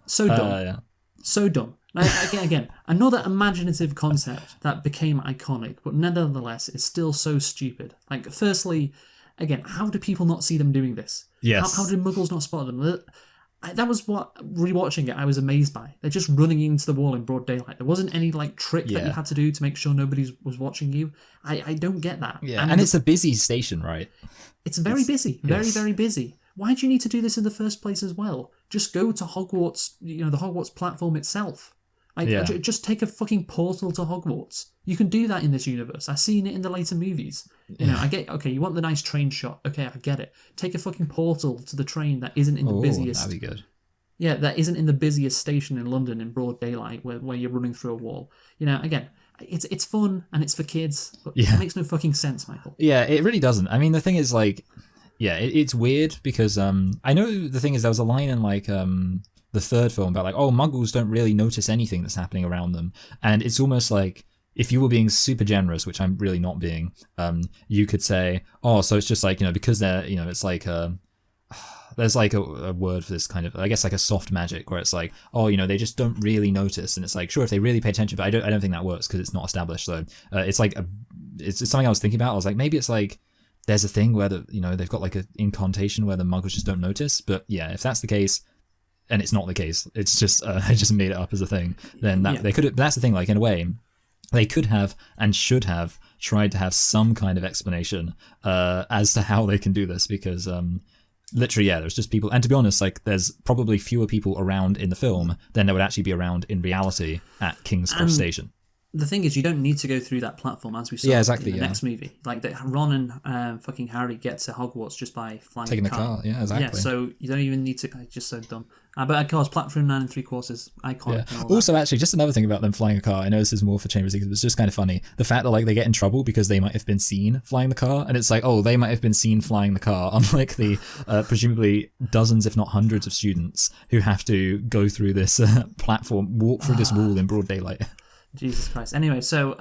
So dumb. So dumb. Again, another imaginative concept that became iconic, but nevertheless is still so stupid. Like, firstly, again, how do people not see them doing this? Yes. How did Muggles not spot them? That was what, rewatching it, I was amazed by. They're just running into the wall in broad daylight. There wasn't any, like, trick that you had to do to make sure nobody was watching you. I don't get that. Yeah, and it's a busy station, right? It's very busy. Very, very busy. Why do you need to do this in the first place as well? Just go to Hogwarts, you know, the Hogwarts platform itself. Just take a fucking portal to Hogwarts. You can do that in this universe. I've seen it in the later movies. You know, I get, okay, you want the nice train shot. Okay, I get it. Take a fucking portal to the train that isn't in the busiest... that'd be good. Yeah, that isn't in the busiest station in London in broad daylight where you're running through a wall. You know, again, it's fun and it's for kids, but it makes no fucking sense, Michael. Yeah, it really doesn't. I mean, the thing is, like, it's weird because I know the thing is there was a line in, like... the third film about like, Muggles don't really notice anything that's happening around them. And it's almost like if you were being super generous, which I'm really not being, you could say, so it's just like, you know, because they're, you know, it's like, there's like a word for this kind of, I guess like a soft magic where it's like, you know, they just don't really notice. And it's like, sure, if they really pay attention, but I don't think that works because it's not established. So it's like, it's something I was thinking about. I was like, maybe it's like, there's a thing where you know, they've got like an incantation where the Muggles just don't notice. But yeah, if that's the case, and it's not the case, it's just I just made it up as a thing, then they could. That's the thing, like in a way they could have and should have tried to have some kind of explanation as to how they can do this, because Literally, yeah, there's just people. And to be honest, like, there's probably fewer people around in the film than there would actually be around in reality at King's Cross Station. The thing is, you don't need to go through that platform, as we saw in the next movie. Like, Ron and fucking Harry get to Hogwarts just by flying Taking the car. Yeah, exactly. Yeah, so you don't even need to... It's just so dumb. But of course, platform 9 3/4, iconic. Yeah. Also, actually, just another thing about them flying a car. I know this is more for Chamber of Secrets, but it's just kind of funny. The fact that, like, they get in trouble because they might have been seen flying the car, and it's like, oh, they might have been seen flying the car, unlike the presumably dozens, if not hundreds, of students who have to go through this platform, walk through this wall in broad daylight. Jesus Christ. Anyway, so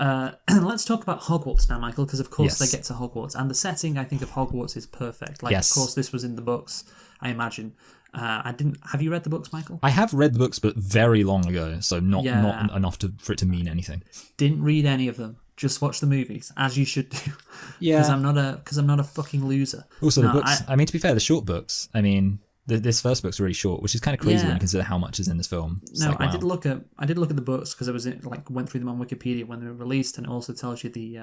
let's talk about Hogwarts now, Michael, because of course they get to Hogwarts. And the setting, I think, of Hogwarts is perfect. Like, of course, this was in the books, I imagine. Have you read the books, Michael? I have read the books, but very long ago, so not enough for it to mean anything. Didn't read any of them. Just watch the movies, as you should do. Yeah. Because I'm not a fucking loser. Also, the books, I mean, to be fair, the short books, I mean... This first book's really short, which is kind of crazy when you consider how much is in this film. I did look at the books because I was went through them on Wikipedia when they were released, and it also tells you the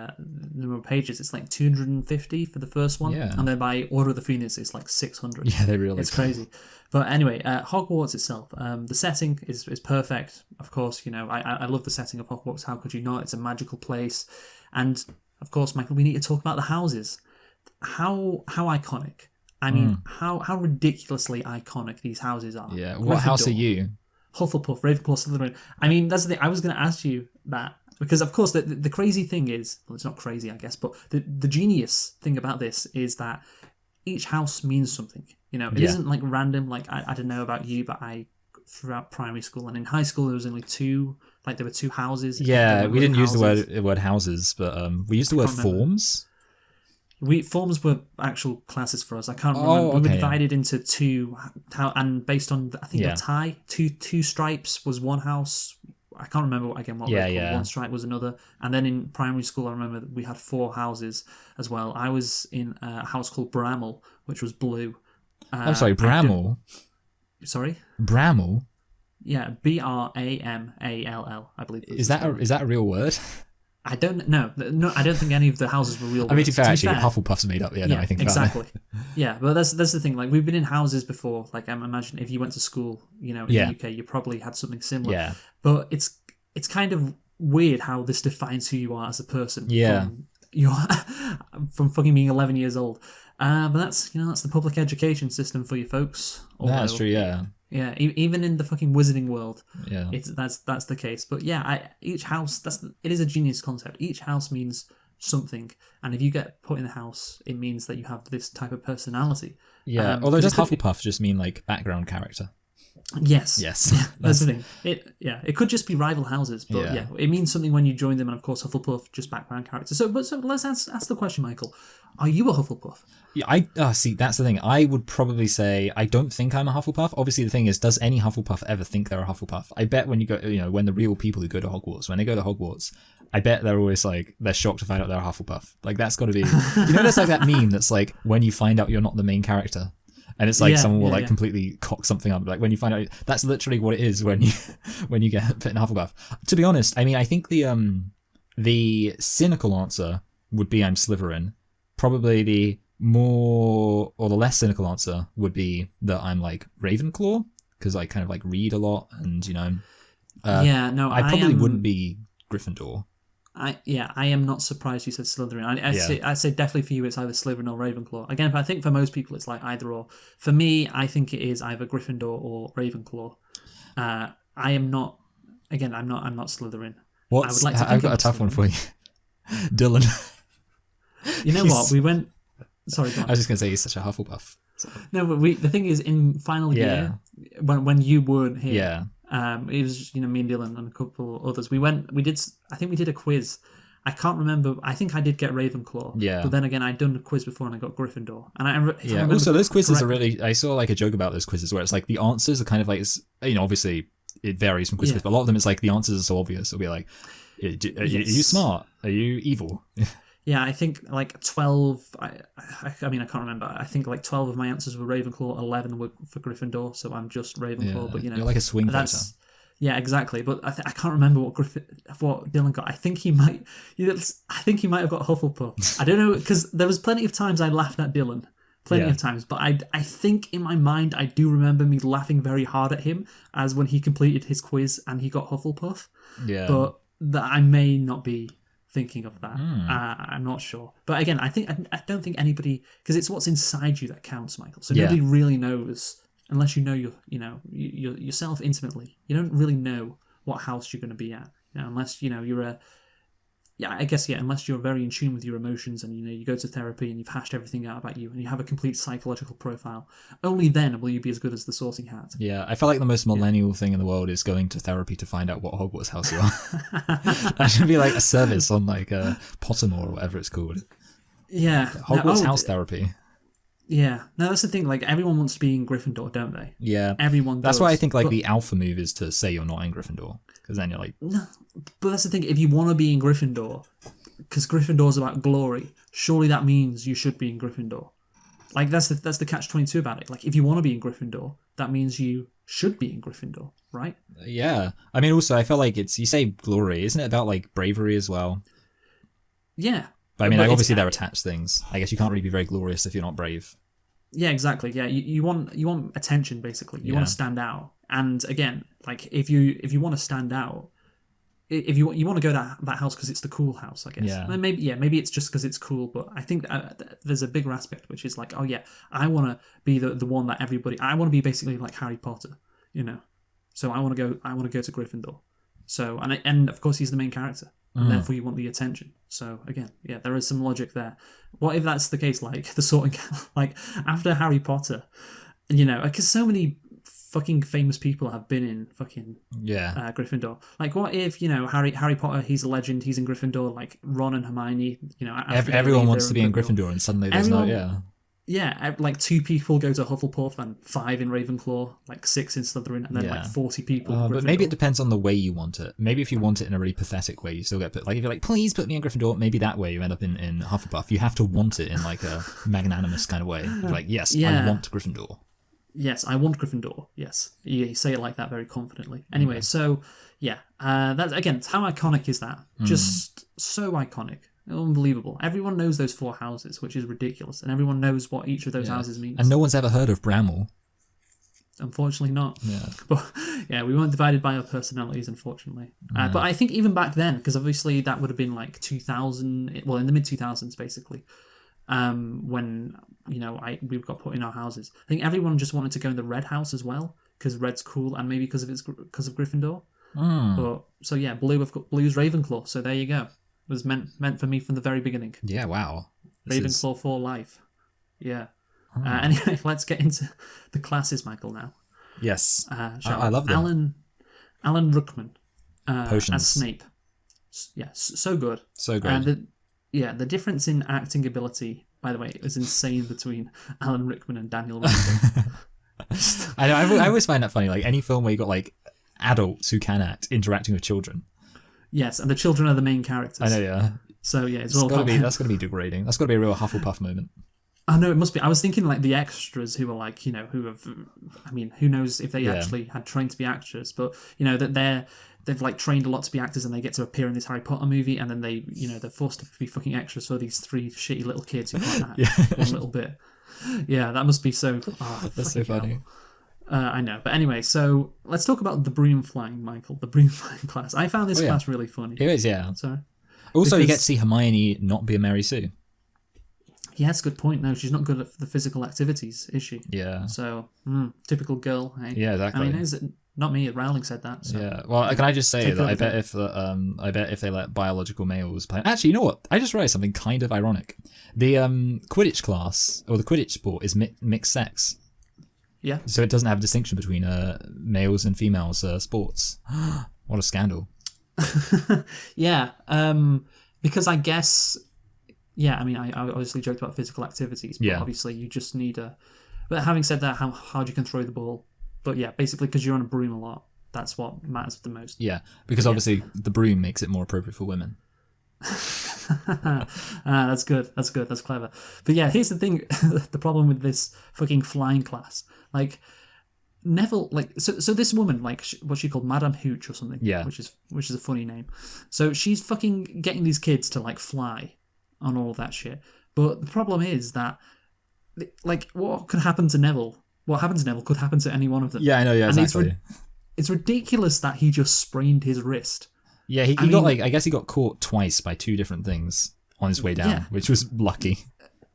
number of pages. It's like 250 for the first one, and then by Order of the Phoenix, it's like 600. Yeah, they really. It's crazy. But anyway, Hogwarts itself, the setting is perfect. Of course, you know I love the setting of Hogwarts. How could you not? It's a magical place, and of course, Michael, we need to talk about the houses. How iconic. I mean, how ridiculously iconic these houses are. Yeah, what house are you? Hufflepuff, Ravenclaw, Slytherin. I mean, that's the thing. I was going to ask you that because, of course, the crazy thing is, well, it's not crazy, I guess, but the genius thing about this is that each house means something. You know, it isn't like random. Like I don't know about you, but throughout primary school and in high school there was only two. Like there were two houses. Yeah, we didn't use the word houses, but we used the word forms. Forms were actual classes for us. I can't remember. We were divided into two, and based on I think a tie. Two stripes was one house. I can't remember again what one stripe was another. And then in primary school, I remember that we had 4 houses as well. I was in a house called Bramall, which was blue. I'm sorry, Bramall. Sorry, Bramall. Yeah, Bramall, I believe. Is that a real word? I don't know. No, I don't think any of the houses were real. I mean, to be fair, Hufflepuff's made up. Yeah, no, I think exactly. Yeah, but that's the thing. Like we've been in houses before. Like I imagine if you went to school, you know, in the UK, you probably had something similar. Yeah. But it's kind of weird how this defines who you are as a person. Yeah. From fucking being 11 years old. But that's the public education system for you folks. That's true. Yeah. Yeah, even in the fucking wizarding world, that's the case. But yeah, each house it is a genius concept. Each house means something, and if you get put in a house, it means that you have this type of personality. Yeah, although does Hufflepuff just mean like background character? Yes. Yeah, that's the thing. It could just be rival houses, but it means something when you join them, and of course Hufflepuff just background character. So let's ask the question, Michael. Are you a Hufflepuff? Yeah, see, that's the thing. I would probably say I don't think I'm a Hufflepuff. Obviously, the thing is, does any Hufflepuff ever think they're a Hufflepuff? I bet when you go, when the real people who go to Hogwarts, when they go to Hogwarts, I bet they're always like, they're shocked to find out they're a Hufflepuff. Like, that's got to be, there's like that meme that's like, when you find out you're not the main character. And it's like someone will completely cock something up. Like when you find out, that's literally what it is when you get put in Hufflepuff. To be honest, I mean, I think the cynical answer would be I'm Slytherin. Probably the more or the less cynical answer would be that I'm like Ravenclaw because I kind of like read a lot and I probably wouldn't be Gryffindor. I am not surprised you said Slytherin. I'd say definitely for you it's either Slytherin or Ravenclaw. Again, I think for most people it's like either or. For me, I think it is either Gryffindor or Ravenclaw. I am not. Again, I'm not Slytherin. I've got a tough one for you, Dylan. You know what? We went. Sorry, go on. I was just gonna say he's such a Hufflepuff. So. No, but the thing is, in final year, when you weren't here. Yeah. It was me and Dylan and a couple others. I think we did a quiz. I can't remember. I think I did get Ravenclaw. Yeah. But then again, I'd done a quiz before and I got Gryffindor. And also, those quizzes are really. I saw like a joke about those quizzes where it's like the answers are kind of like obviously it varies from quiz to quiz, but a lot of them it's like the answers are so obvious. It'll be like, are you smart? Are you evil? Yeah, I think like 12. I mean, I can't remember. I think like 12 of my answers were Ravenclaw, 11 were for Gryffindor, so I'm just Ravenclaw. But you're like a swing voter. Yeah, exactly. But I can't remember what Dylan got. I think he might have got Hufflepuff. I don't know because there was plenty of times I laughed at Dylan plenty Yeah. of times. But I think in my mind, I do remember me laughing very hard at him as when he completed his quiz and he got Hufflepuff. Yeah. But that I may not be thinking of that. I'm not sure. But again, I don't think anybody, because it's what's inside you that counts, Michael. So Yeah. nobody really knows unless you know yourself intimately. You don't really know what house you're going to be at, unless you're a. Yeah, I guess, unless you're very in tune with your emotions and, you go to therapy and you've hashed everything out about you and you have a complete psychological profile, only then will you be as good as the Sorting Hat. Yeah, I feel like the most millennial thing in the world is going to therapy to find out what Hogwarts house you are. That should be like a service on like Pottermore or whatever it's called. Yeah. Hogwarts house therapy. Yeah. No, that's the thing. Like, everyone wants to be in Gryffindor, don't they? Yeah. Everyone That's does. why I think like But- the alpha move is to say you're not in Gryffindor. Because then you're like... No, but that's the thing. If you want to be in Gryffindor, because Gryffindor's about glory, surely that means you should be in Gryffindor. Like, that's the catch-22 about it. Like, if you want to be in Gryffindor, that means you should be in Gryffindor, right? Yeah. I mean, also, I feel like you say glory, isn't it about like bravery as well? Yeah. But I mean, But like, it's- obviously they're attached things. I guess you can't really be very glorious if you're not brave. Yeah, exactly. Yeah, you want attention, basically. You want Yeah. to stand out. And again, like, if you want to stand out, if you want to go to that house because it's the cool house, I guess. Yeah. And maybe it's just because it's cool, but I think there's a bigger aspect which is like, oh yeah, I want to be the one that I want to be basically like Harry Potter, So I want to go to Gryffindor. So and of course he's the main character, and therefore you want the attention. So again, yeah, there is some logic there. What if that's the case? Like the Sorting Hat, like after Harry Potter, because so many fucking famous people have been in fucking Gryffindor. Like, what if Harry Potter? He's a legend. He's in Gryffindor. Like Ron and Hermione. After they Everyone leave, wants they're to be in Gryffindor, and suddenly there's Everyone- Yeah, like 2 people go to Hufflepuff and 5 in Ravenclaw, like 6 in Slytherin, and then Yeah. like 40 people. in But maybe Gryffindor. it depends on the way you want it. Maybe if you want it in a really pathetic way, you still get put. Like if you're like, please put me in Gryffindor, maybe that way you end up in Hufflepuff. You have to want it in like a magnanimous kind of way. You're like, yes, I Yeah. want Gryffindor. Yes, I want Gryffindor. Yes, you say it like that very confidently. Anyway, so yeah, that's again, how iconic is that? Just so iconic, unbelievable. Everyone knows those 4 houses, which is ridiculous, and everyone knows what each of those houses means. And no one's ever heard of Bramall. Unfortunately, not. Yeah. But yeah, we weren't divided by our personalities, unfortunately. But I think even back then, because obviously that would have been like 2000, well, in the mid 2000s, basically. When we got put in our houses, I think everyone just wanted to go in the red house as well because red's cool, and maybe because of Gryffindor. But so yeah, blue's Ravenclaw. So there you go. It was meant for me from the very beginning. Yeah, wow. Ravenclaw for life. Yeah. Anyway, let's get into the classes, Michael. Now, Yes. shall I we? love them. Alan Rickman Potions. as Snape. So good. So good. The difference in acting ability, by the way, is insane between Alan Rickman and Daniel Radcliffe. I know. I always find that funny. Like any film where you got like adults who can act interacting with children. Yes, and the children are the main characters. I know. Yeah. So yeah, it's all about them. That's gotta be degrading. That's gotta be a real Hufflepuff moment. I know it must be. I was thinking like the extras who are like, who have, I mean, who knows if they actually had trained to be actors, but that they've like trained a lot to be actors and they get to appear in this Harry Potter movie and then they're forced to be fucking extras for these 3 shitty little kids who can't act one little bit. Yeah, that must be so. That's so funny. I know, but anyway, so let's talk about the broom flying, Michael. The broom flying class. I found this class really funny. It is, yeah. So, Also, you because- get to see Hermione not be a Mary Sue. yes, good point. No, she's not good at the physical activities, is she? Yeah. So, typical girl. Hey? Yeah, exactly. I mean, is it not me? Rowling said that. So. Yeah. Well, can I just say Take that I over bet if they let biological males play. Actually, you know what? I just realized something kind of ironic. The Quidditch class or the Quidditch sport is mixed sex. Yeah. So it doesn't have a distinction between males and females sports. What a scandal. Yeah. Because I guess. Yeah, I mean, I obviously joked about physical activities, but obviously you just need a. But having said that, how hard you can throw the ball. But yeah, basically because you're on a broom a lot, that's what matters the most. Yeah, because obviously the broom makes it more appropriate for women. That's good. That's clever. But yeah, here's the thing: the problem with this fucking flying class, like Neville, like so this woman, like what's she called, Madame Hooch or something? Yeah, which is a funny name. So she's fucking getting these kids to like fly on all of that shit. But the problem is that like what could happen to Neville? What happened to Neville could happen to any one of them. Yeah, I know. Yeah, And exactly. it's ridiculous that he just sprained his wrist. Yeah, he got I guess he got caught twice by two different things on his way down, which was lucky.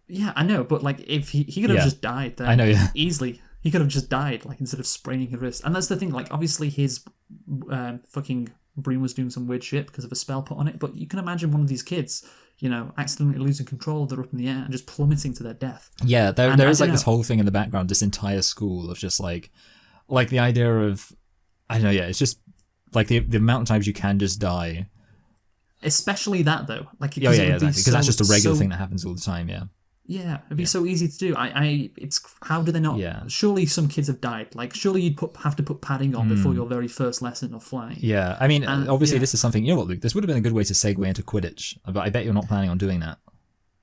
Yeah, I know, but like if he could have just died there. I know, yeah. Easily. He could have just died, like instead of spraining his wrist. And that's the thing, like obviously his fucking broom was doing some weird shit because of a spell put on it, but you can imagine one of these kids, accidentally losing control, they're up in the air and just plummeting to their death. Yeah, there is like this whole thing in the background, this entire school of just like the idea of, I don't know, yeah, it's just like the amount of times you can just die. Especially that though, like exactly, because that's just a regular thing that happens all the time. Yeah, it'd be so easy to do. It's how do they not? Yeah. Surely some kids have died. Like surely you'd have to put padding on before your very first lesson of flying. Yeah, I mean, obviously this is something. You know what, Luke? This would have been a good way to segue into Quidditch, but I bet you're not planning on doing that.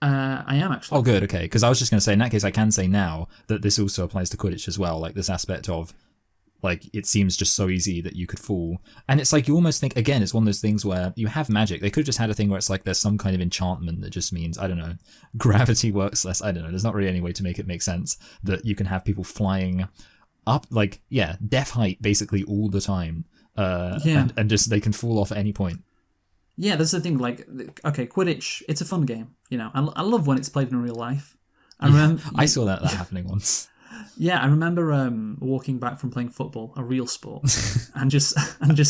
I am actually. Oh, good. Okay, because I was just going to say in that case, I can say now that this also applies to Quidditch as well. Like this aspect of. Like, it seems just so easy that you could fall. And it's like, you almost think, again, it's one of those things where you have magic. They could have just had a thing where it's like there's some kind of enchantment that just means, I don't know, gravity works less. I don't know. There's not really any way to make it make sense that you can have people flying up, like, death height basically all the time. And just they can fall off at any point. Yeah, that's the thing. Like, okay, Quidditch, it's a fun game. I love when it's played in real life. I saw that happening once. Yeah, I remember walking back from playing football, a real sport, and just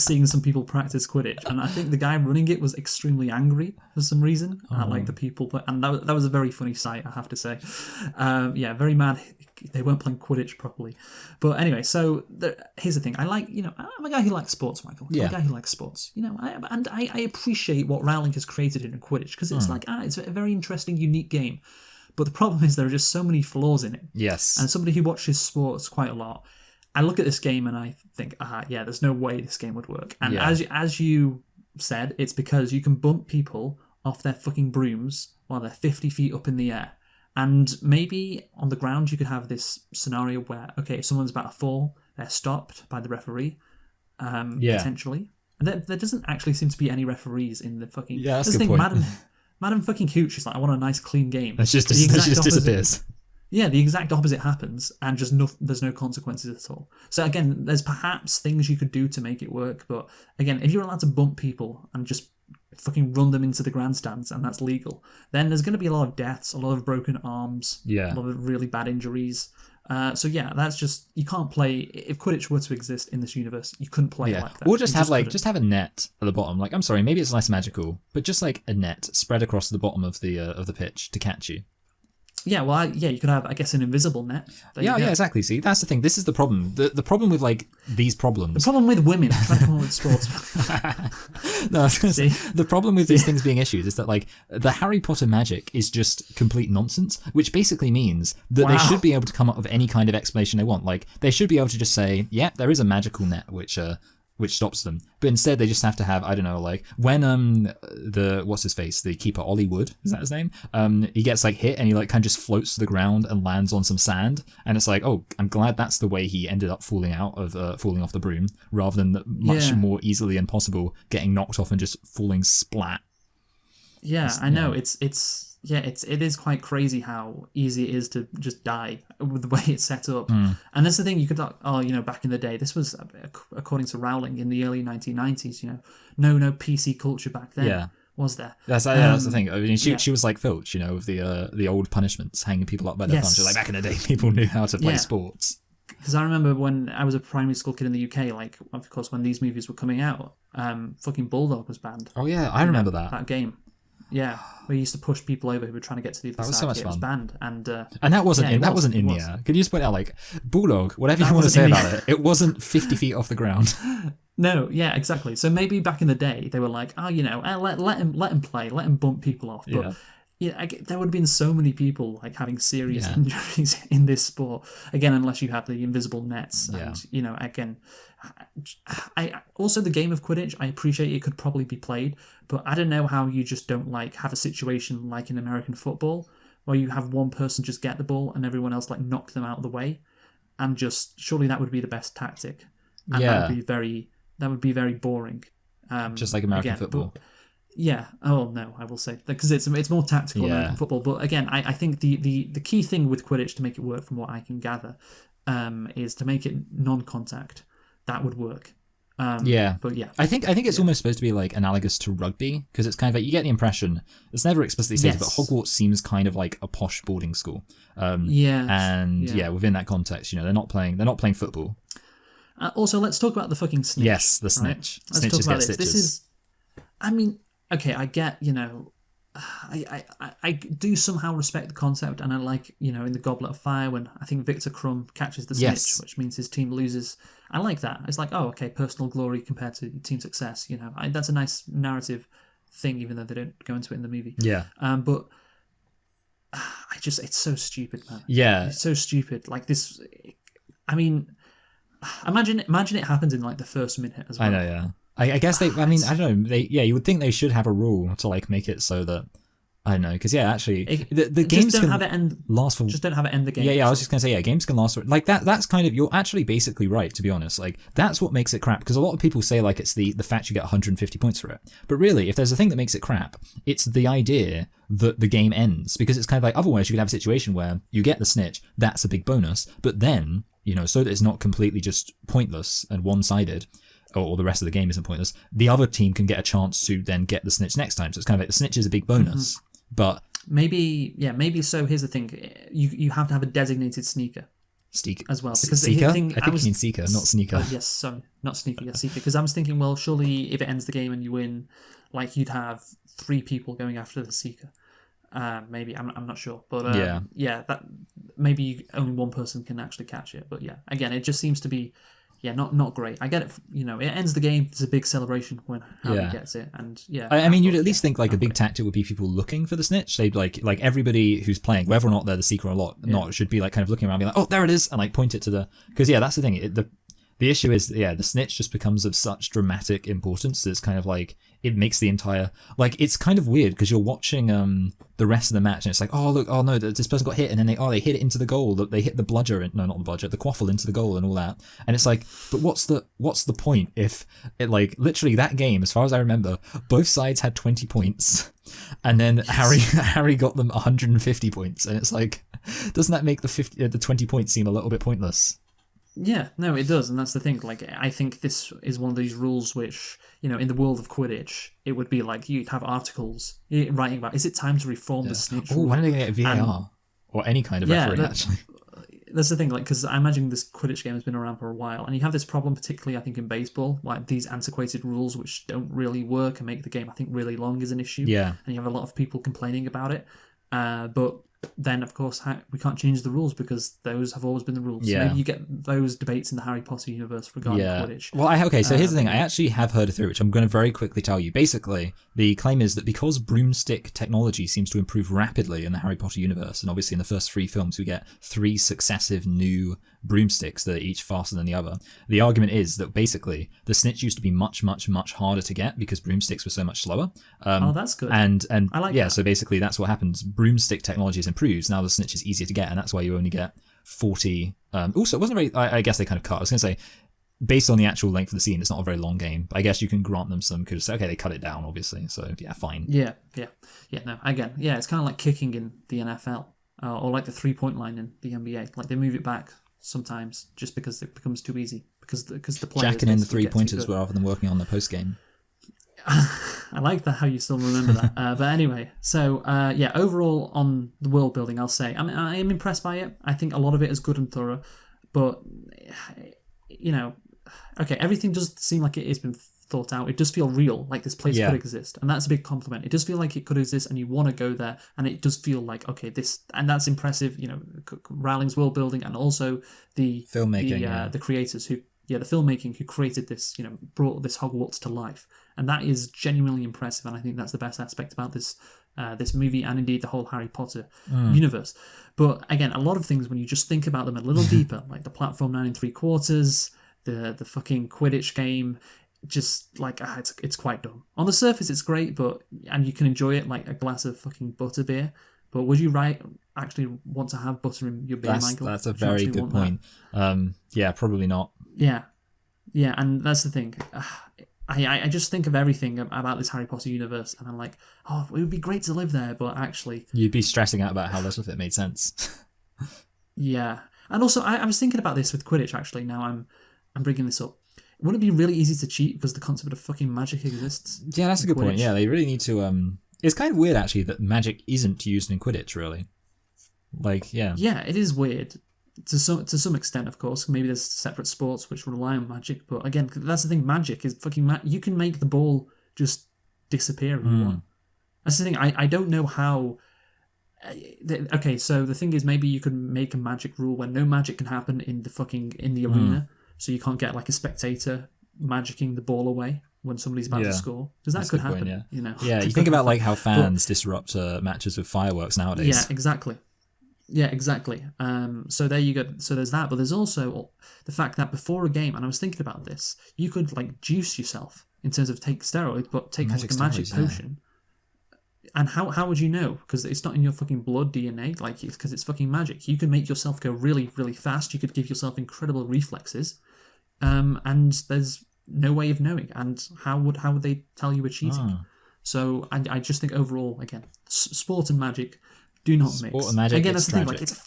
seeing some people practice Quidditch. And I think the guy running it was extremely angry for some reason at like the people, and that was a very funny sight, I have to say. Very mad. They weren't playing Quidditch properly. But anyway, so here's the thing. I like, I'm a guy who likes sports, Michael. I'm a guy who likes sports. I appreciate what Rowling has created in Quidditch because it's it's a very interesting, unique game. But the problem is there are just so many flaws in it. Yes. And somebody who watches sports quite a lot, I look at this game and I think, there's no way this game would work. And as you said, it's because you can bump people off their fucking brooms while they're 50 feet up in the air. And maybe on the ground you could have this scenario where, okay, if someone's about to fall, they're stopped by the referee, potentially. And there doesn't actually seem to be any referees in the fucking... Yeah, that's a good point. Madam fucking Hooch is like, I want a nice clean game. It just disappears. Yeah, the exact opposite happens, and just there's no consequences at all. So again, there's perhaps things you could do to make it work, but again, if you're allowed to bump people and just fucking run them into the grandstands, and that's legal, then there's going to be a lot of deaths, a lot of broken arms, a lot of really bad injuries. That's just, you can't play. If Quidditch were to exist in this universe, you couldn't play it like that. Or just have a net at the bottom. Like, I'm sorry, maybe it's less magical, but just like a net spread across the bottom of the pitch to catch you. Yeah, well, you could have, I guess, an invisible net. Yeah, exactly. See, that's the thing. This is the problem. The problem with, like, these problems... The problem with women. I'm trying to come up with sports. No, I was going to say, the problem with these things being issued is that, like, the Harry Potter magic is just complete nonsense, which basically means that they should be able to come up with any kind of explanation they want. Like, they should be able to just say, there is a magical net, which stops them. But instead they just have to have, I don't know, like when the keeper, Ollie Wood, is that his name? He gets like hit and he like kind of just floats to the ground and lands on some sand, and it's like, oh, I'm glad that's the way he ended up falling off the broom, rather than much more easily impossible getting knocked off and just falling splat. I know. It is quite crazy how easy it is to just die with the way it's set up. And that's the thing, you could back in the day, this was, according to Rowling, in the early 1990s, no PC culture back then, was there? That's the thing. I mean, she was like Filch, with the old punishments, hanging people up by their thumbs. Like back in the day, people knew how to play sports. Because I remember when I was a primary school kid in the UK, like, of course, when these movies were coming out, fucking Bulldog was banned. Oh yeah, I remember that game. Yeah, we used to push people over who were trying to get to the other side. That was so much fun. It was banned, and that wasn't in the air. Can you just point out, like, Bulldog, whatever you want to say about it, it wasn't 50 feet off the ground. No, yeah, exactly. So maybe back in the day they were like, let him play, let him bump people off. But there would have been so many people like having serious injuries in this sport. Again, unless you have the invisible nets, and again. I also, the game of Quidditch, I appreciate it could probably be played, but I don't know how you just don't like have a situation like in American football where you have one person just get the ball and everyone else like knock them out of the way, and just surely that would be the best tactic, and that would be very boring. Just like American football. Yeah. Oh no, I will say because it's more tactical Yeah. American football. But again, I think the key thing with Quidditch to make it work, from what I can gather, is to make it non-contact. That would work. Yeah. But yeah, I think it's almost supposed to be like analogous to rugby because it's kind of like you get the impression it's never explicitly stated, but Hogwarts seems kind of like a posh boarding school. And within that context, they're not playing football. Also, let's talk about the fucking Snitch. Yes, the Snitch. Right? Let's talk about this. This is, I mean, okay, I get, I do somehow respect the concept, and I like, in the Goblet of Fire when I think Victor Crumb catches the Snitch, which means his team loses. I like that. It's like, oh, okay, personal glory compared to team success. That's a nice narrative thing, even though they don't go into it in the movie. Yeah. But it's so stupid, man. Yeah. It's so stupid. Like this, I mean, imagine it happens in like the first minute as well. I know, yeah. I guess I don't know. You would think they should have a rule to like make it so that I don't know, because actually the games don't have it end last for. Just don't have it end the game. Yeah. I was just gonna say, games can last for like that. That's kind of, you're actually basically right, to be honest. Like that's what makes it crap. Because a lot of people say like it's the fact you get 150 points for it, but really, if there's a thing that makes it crap, it's the idea that the game ends. Because it's kind of like otherwise you could have a situation where you get the Snitch, that's a big bonus, but then so that it's not completely just pointless and one-sided. Or the rest of the game isn't pointless, the other team can get a chance to then get the Snitch next time. So it's kind of like the Snitch is a big bonus. But maybe so. Here's the thing: you have to have a designated sneaker as well. Because Seeker? I think you mean Seeker, not Sneaker. Oh, yes, sorry, not Sneaker, yes, Seeker. Because I was thinking, well, surely if it ends the game and you win, like you'd have 3 people going after the Seeker. Maybe I'm not sure, but that maybe only one person can actually catch it. But yeah, again, it just seems to be. Yeah, not great. I get it. It ends the game. It's a big celebration when Harry gets it, and I mean, you'd at least think like a big tactic would be people looking for the Snitch. They'd like everybody who's playing, whether or not they're the Seeker or not, should be like kind of looking around, being like, oh, there it is, and like point it to the. Because that's the thing. The issue is the Snitch just becomes of such dramatic importance that it's kind of like it makes the entire it's kind of weird because you're watching the rest of the match and it's like, oh look, oh no, this person got hit, and then they hit it into the goal, they hit the bludger, no, not the bludger, the quaffle into the goal and all that, and it's like, but what's the point if it like literally that game, as far as I remember, both sides had 20 points and then Harry got them 150 points, and it's like, doesn't that make the 20 points seem a little bit pointless? Yeah, no, it does, and that's the thing. Like, I think this is one of these rules which, in the world of Quidditch, it would be like you'd have articles writing about, is it time to reform the Snitch rule? Oh, when are they going to get VAR? Or any kind of referee, actually. That's the thing, like, because I imagine this Quidditch game has been around for a while, and you have this problem, particularly, I think, in baseball, like these antiquated rules which don't really work and make the game, I think, really long is an issue. Yeah. And you have a lot of people complaining about it. But then, of course, we can't change the rules because those have always been the rules. Yeah. So maybe you get those debates in the Harry Potter universe regarding Quidditch. Well, so here's the thing. I actually have heard a theory, which I'm going to very quickly tell you. Basically, the claim is that because broomstick technology seems to improve rapidly in the Harry Potter universe, and obviously in the first 3 films we get 3 successive new broomsticks that are each faster than the other. The argument is that basically the Snitch used to be much, much, much harder to get because broomsticks were so much slower. That's good. And I like that. So basically that's what happens. Broomstick technology has improved. Now the Snitch is easier to get, and that's why you only get 40. Also, it wasn't very. I guess they kind of cut. I was going to say, based on the actual length of the scene, it's not a very long game. But I guess you can grant them some. Could say, okay, they cut it down, obviously. So yeah, fine. Yeah. No, again, it's kind of like kicking in the NFL or like the 3-point line in the NBA. Like they move it back sometimes just because it becomes too easy because the players jacking in the 3-pointers rather than working on the post game. I like that how you still remember that. But anyway, so overall on the world building, I'll say I am impressed by it. I think a lot of it is good and thorough, but okay, everything does seem like it has been thought out. It does feel real, like this place could exist, and that's a big compliment. It does feel like it could exist, and you want to go there, and it does feel like and that's impressive. Rowling's world building, and also the filmmaking, the creators the filmmaking who created this, brought this Hogwarts to life, and that is genuinely impressive. And I think that's the best aspect about this movie, and indeed the whole Harry Potter universe. But again, a lot of things when you just think about them a little deeper, like the platform 9 3/4, the fucking Quidditch game. Just like it's quite dumb. On the surface, it's great, and you can enjoy it like a glass of fucking butter beer. But would you actually want to have butter in your beer, Michael? That's a very good point. Yeah, probably not. Yeah, and that's the thing. I just think of everything about this Harry Potter universe, and I'm like, oh, it would be great to live there, but actually, You'd be stressing out about how little of it made sense. yeah. And also, I was thinking about this with Quidditch. Actually, now I'm bringing this up. Wouldn't it be really easy to cheat because the concept of fucking magic exists? Yeah, that's a good point. Yeah, they really need to. It's kind of weird actually that magic isn't used in Quidditch, really. Like, yeah. Yeah, it is weird. To some extent, of course. Maybe there's separate sports which rely on magic, but again, that's the thing. Magic is fucking. You can make the ball just disappear if you want. That's the thing. I don't know how. Okay, so the thing is, maybe you could make a magic rule where no magic can happen in the arena, so you can't get like a spectator magicking the ball away when somebody's about to score. Because that could happen. Point, you know. Yeah, you think about like how fans disrupt matches with fireworks nowadays. Yeah, exactly. Yeah, exactly. So there you go. So there's that, but there's also the fact that before a game, and I was thinking about this, you could like juice yourself in terms of take steroids, but take like a magic potion. And how would you know? Because it's not in your fucking blood DNA, like because it's fucking magic. You can make yourself go really, really fast. You could give yourself incredible reflexes, and there's no way of knowing. And how would they tell you were cheating? So I just think overall, again, sport and magic do not mix. Sport and magic, again, it's that's the thing. tragic.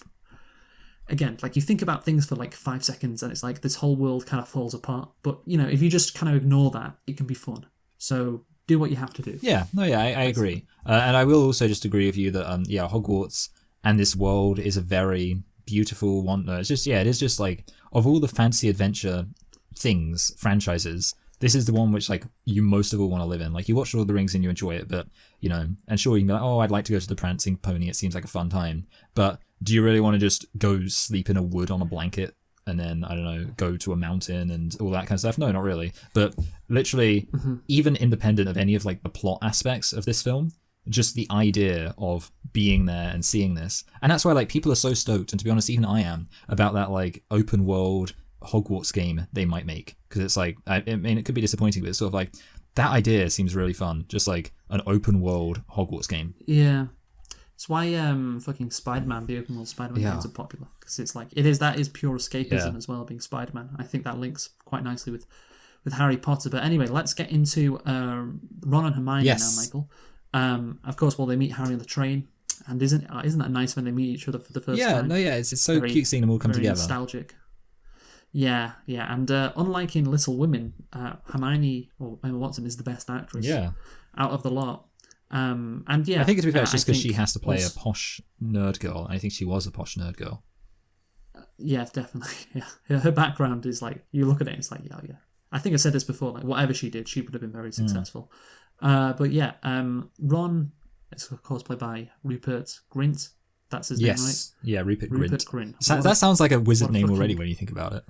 Again, like you think about things for like 5 seconds, and it's like this whole world kind of falls apart. But you know, if you just kind of ignore that, it can be fun. So do what you have to do. Yeah, no, yeah, I agree. And I will also just agree with you that, Hogwarts and this world is a very beautiful one. It's just, it is just like, of all the fantasy adventure franchises, this is the one which, like, you most of all want to live in. Like, you watch Lord of the Rings and you enjoy it, but, you know, and sure, you can be like, oh, I'd like to go to the Prancing Pony, it seems like a fun time. But do you really want to just go sleep in a wood on a blanket? And then, I don't know, go to a mountain and all that kind of stuff. No, not really. But literally, even independent of any of like the plot aspects of this film, just the idea of being there and seeing this. And that's why like people are so stoked, and to be honest, even I am, about that like open world Hogwarts game they might make. Because it's like, I mean, it could be disappointing, but it's sort of like, that idea seems really fun. Just like an open world Hogwarts game. Yeah. It's why fucking Spider-Man, the open world Spider-Man games are popular, because it's like that is pure escapism as well, being Spider-Man. I think that links quite nicely with Harry Potter. But anyway, let's get into Ron and Hermione now, Michael. Of course, they meet Harry on the train, and isn't that nice when they meet each other for the first time? It's so cute seeing them all come together. Nostalgic. Yeah, and unlike in Little Women, Hermione or Emma Watson is the best actress out of the lot. And yeah, I think to be fair, it's just because she has to play a posh nerd girl. I think she was a posh nerd girl. Yeah, definitely. Yeah, her background is like, you look at it, and it's like, yeah. I think I said this before. Like, whatever she did, she would have been very successful. But yeah, Ron is of course played by Rupert Grint. That's his name, right? Yeah, Rupert Grint. Grint. That sounds like a wizard name already when you think about it.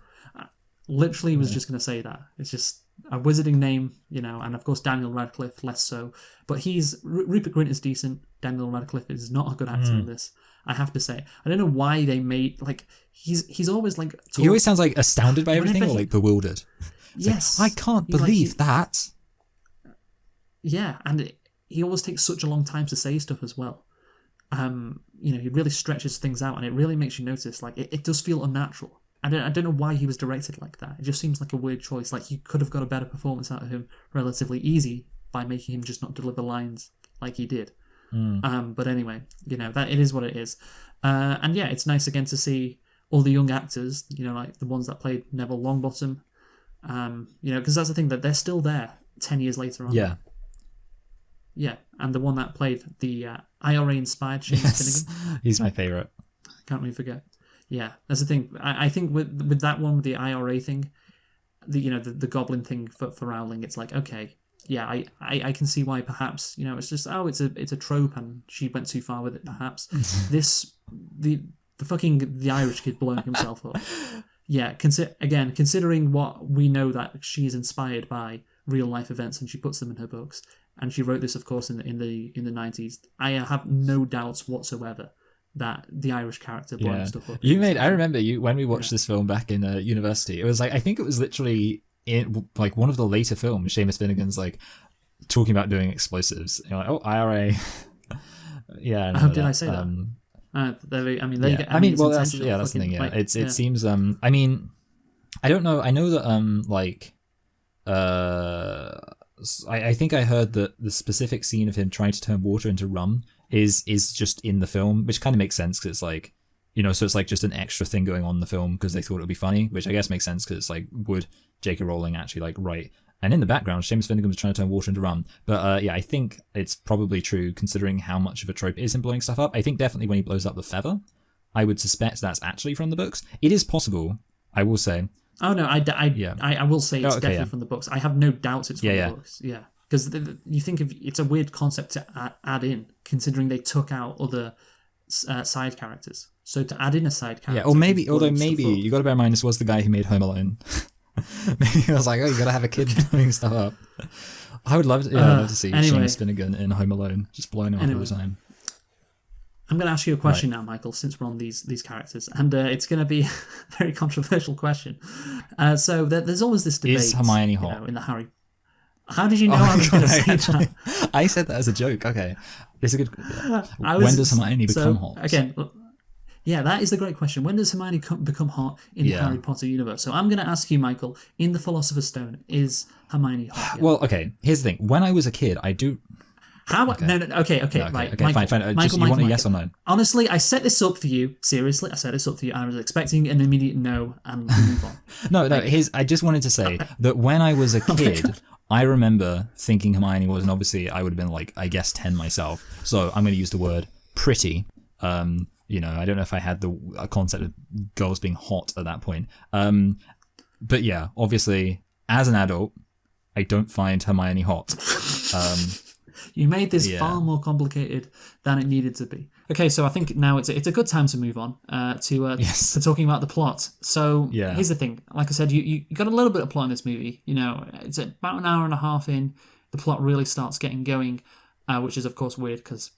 Literally was just going to say that. It's just a wizarding name, you know, and of course Daniel Radcliffe less so. But Rupert Grint is decent. Daniel Radcliffe is not a good actor in this, I have to say. I don't know why they made, like, he's always like... He always sounds like astounded by everything or like bewildered. Yes. Like, I can't believe that. Yeah, and he always takes such a long time to say stuff as well. You know, he really stretches things out, and it really makes you notice, like, it does feel unnatural. I don't know why he was directed like that. It just seems like a weird choice. Like, you could have got a better performance out of him relatively easy by making him just not deliver lines like he did. But anyway, you know, that it is what it is. And yeah, it's nice again to see all the young actors, you know, like the ones that played Neville Longbottom. You know, because that's the thing, that they're still there 10 years later on. Yeah. Yeah, and the one that played the IRA-inspired Seamus Finnegan. He's my favourite. Can't really forget. Yeah, that's the thing. I think with that one, with the IRA thing, the goblin thing for Rowling, it's like, okay, yeah, I can see why perhaps, you know, it's just, it's a trope and she went too far with it perhaps. the Irish kid blowing himself up. Yeah, considering what we know that she's inspired by real life events and she puts them in her books, and she wrote this, of course, in the 90s. I have no doubts whatsoever that the Irish character blowing stuff up. I remember when we watched this film back in university, it was like, I think it was literally in like one of the later films, Seamus Finnegan's like talking about doing explosives. You're like, oh, IRA. Yeah. Did I say that? That's the thing. Yeah, it seems. I mean, I don't know. I know that I think I heard that the specific scene of him trying to turn water into rum is just in the film, which kind of makes sense because it's like, so it's like just an extra thing going on in the film because they thought it would be funny, which I guess makes sense because it's like, would J.K. Rowling actually like write? And in the background, Seamus Finnegan was trying to turn water into rum. But I think it's probably true considering how much of a trope it is in blowing stuff up. I think definitely when he blows up the feather, I would suspect that's actually from the books. It is possible, I will say. Oh no, I will say it's definitely from the books. I have no doubts it's from the books. Yeah, because you think of it's a weird concept to add in, considering they took out other side characters. So to add in a side character, or maybe you got to bear in mind this was the guy who made Home Alone. Maybe I was like, you got to have a kid blowing stuff up. I would love to see Seamus Finnegan in Home Alone, just blowing him up all the time. I'm going to ask you a question now, Michael, since we're on these characters, and it's going to be a very controversial question. So there's always this debate. Is Hermione hot? In the Harry? How did you know I was going to say that? I said that as a joke. Okay, this is a good. When does Hermione become hot? Again, yeah, that is the great question. When does Hermione become hot in the Harry Potter universe? So I'm going to ask you, Michael, in the Philosopher's Stone, is Hermione hot? Well, okay. Here's the thing. When I was a kid, I do. How? Okay. No, okay, right. Okay, Michael, fine. You want a yes or no? Honestly, I set this up for you. Seriously, I set this up for you. I was expecting an immediate no, and we move on. No. I just wanted to say that when I was a kid, I remember thinking Hermione was, and obviously I would have been like, I guess 10 myself. So I'm going to use the word pretty. I don't know if I had the concept of girls being hot at that point. But yeah, obviously, as an adult, I don't find Hermione hot. You made this far more complicated than it needed to be. Okay, so I think now it's a good time to move on to talking about the plot. So here's the thing. Like I said, you got a little bit of plot in this movie. It's about an hour and a half in. The plot really starts getting going, which is, of course, weird because,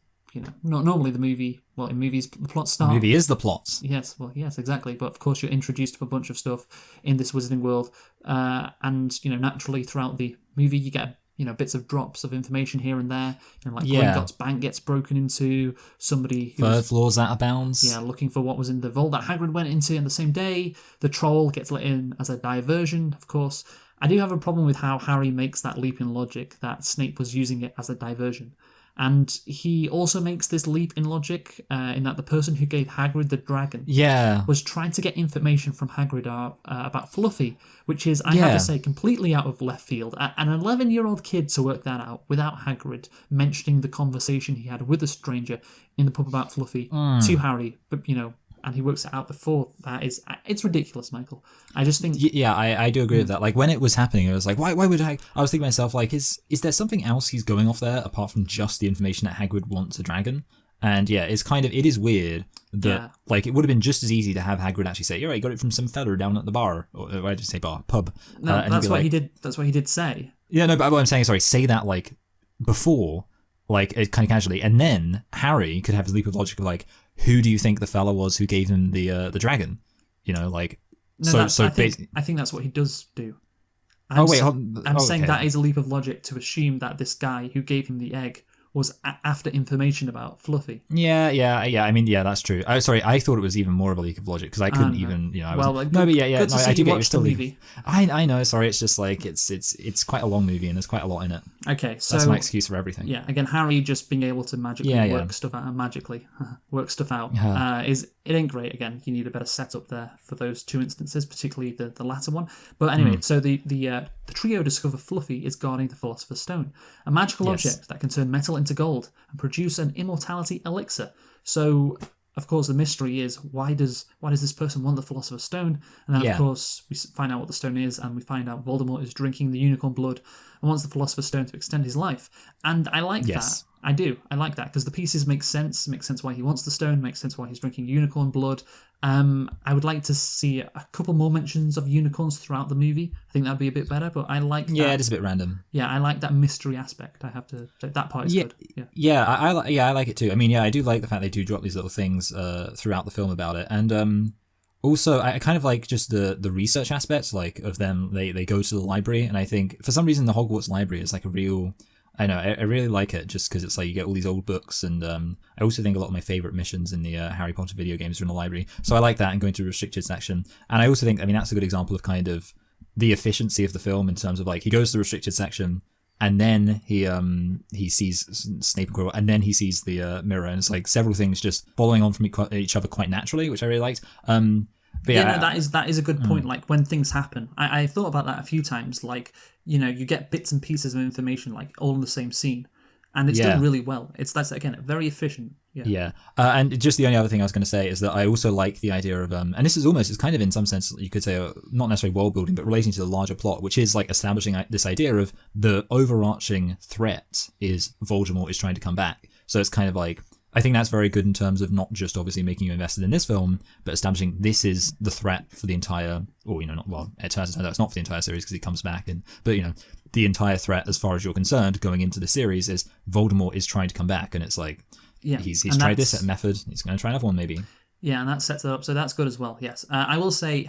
not normally the movie... Well, in movies, the plot starts... The movie is the plot. Yes, exactly. But, of course, you're introduced to a bunch of stuff in this wizarding world. And, naturally, throughout the movie, you get bits of drops of information here and there. Gringotts Bank gets broken into. Somebody who's... Third floor's out of bounds. Yeah, looking for what was in the vault that Hagrid went into on the same day. The troll gets let in as a diversion, of course. I do have a problem with how Harry makes that leap in logic that Snape was using it as a diversion. And he also makes this leap in logic in that the person who gave Hagrid the dragon was trying to get information from Hagrid about Fluffy, which is, I have to say, completely out of left field. An 11-year-old kid to work that out without Hagrid mentioning the conversation he had with a stranger in the pub about Fluffy to Harry, but, and he works it out before that it's ridiculous, Michael. I just think... Yeah, I do agree with that. Like, when it was happening, I was like, why would I was thinking to myself, like, is there something else he's going off there apart from just the information that Hagrid wants a dragon? And yeah, it is weird that, like, it would have been just as easy to have Hagrid actually say, I got it from some fella down at the bar. Or why did you say bar? Pub. No, that's what he did. That's what he did say. Yeah, no, but what I'm saying, say that, like, before, like, kind of casually, and then Harry could have his leap of logic of, like, who do you think the fella was who gave him the dragon? I think that's what he does do. I'm saying that is a leap of logic to assume that this guy who gave him the egg was after information about Fluffy. Yeah. I mean, that's true. Sorry, I thought it was even more of a leak of logic because I couldn't even, I was I do get still movie. I know. Sorry, it's just like it's quite a long movie and there's quite a lot in it. Okay, so that's my excuse for everything. Yeah, again, Harry just being able to magically work stuff out it ain't great. Again, you need a better setup there for those two instances, particularly the latter one. But anyway, so the trio discover Fluffy is guarding the Philosopher's Stone, a magical object that can turn metal into gold and produce an immortality elixir. So, of course, the mystery is why does this person want the Philosopher's Stone? And then, of course, we find out what the stone is, and we find out Voldemort is drinking the unicorn blood and wants the Philosopher's Stone to extend his life. And I like that. I do. I like that because the pieces make sense. Makes sense why he wants the stone. Makes sense why he's drinking unicorn blood. I would like to see a couple more mentions of unicorns throughout the movie. I think that'd be a bit better. But I like that. Yeah, it is a bit random. Yeah, I like that mystery aspect. I have to. That part is good. Yeah. I like it too. I mean, I do like the fact they do drop these little things throughout the film about it, and also I kind of like just the research aspects, like of them. They go to the library, and I think for some reason the Hogwarts library is like a real. I know, I really like it just because it's like you get all these old books, and I also think a lot of my favourite missions in the Harry Potter video games are in the library. So I like that and going to the restricted section. And I also think, that's a good example of kind of the efficiency of the film in terms of like he goes to the restricted section, and then he sees Snape and Quirrell, and then he sees the mirror, and it's like several things just following on from each other quite naturally, which I really liked. But yeah, no, that is a good point. Like when things happen, I thought about that a few times. Like, you know, you get bits and pieces of information like all in the same scene, and it's done really well. That's again very efficient. Yeah. And just the only other thing I was going to say is that I also like the idea of, and this is almost, it's kind of in some sense, you could say, not necessarily world building, but relating to the larger plot, which is like establishing this idea of the overarching threat is Voldemort is trying to come back. So it's kind of like, I think that's very good in terms of not just obviously making you invested in this film, but establishing this is the threat for the entire, or, you know, it turns out it's not for the entire series because he comes back, but, you know, the entire threat as far as you're concerned going into the series is Voldemort is trying to come back, and it's like, he's tried this method, he's going to try another one maybe. Yeah, and that sets it up, so that's good as well, yes. I will say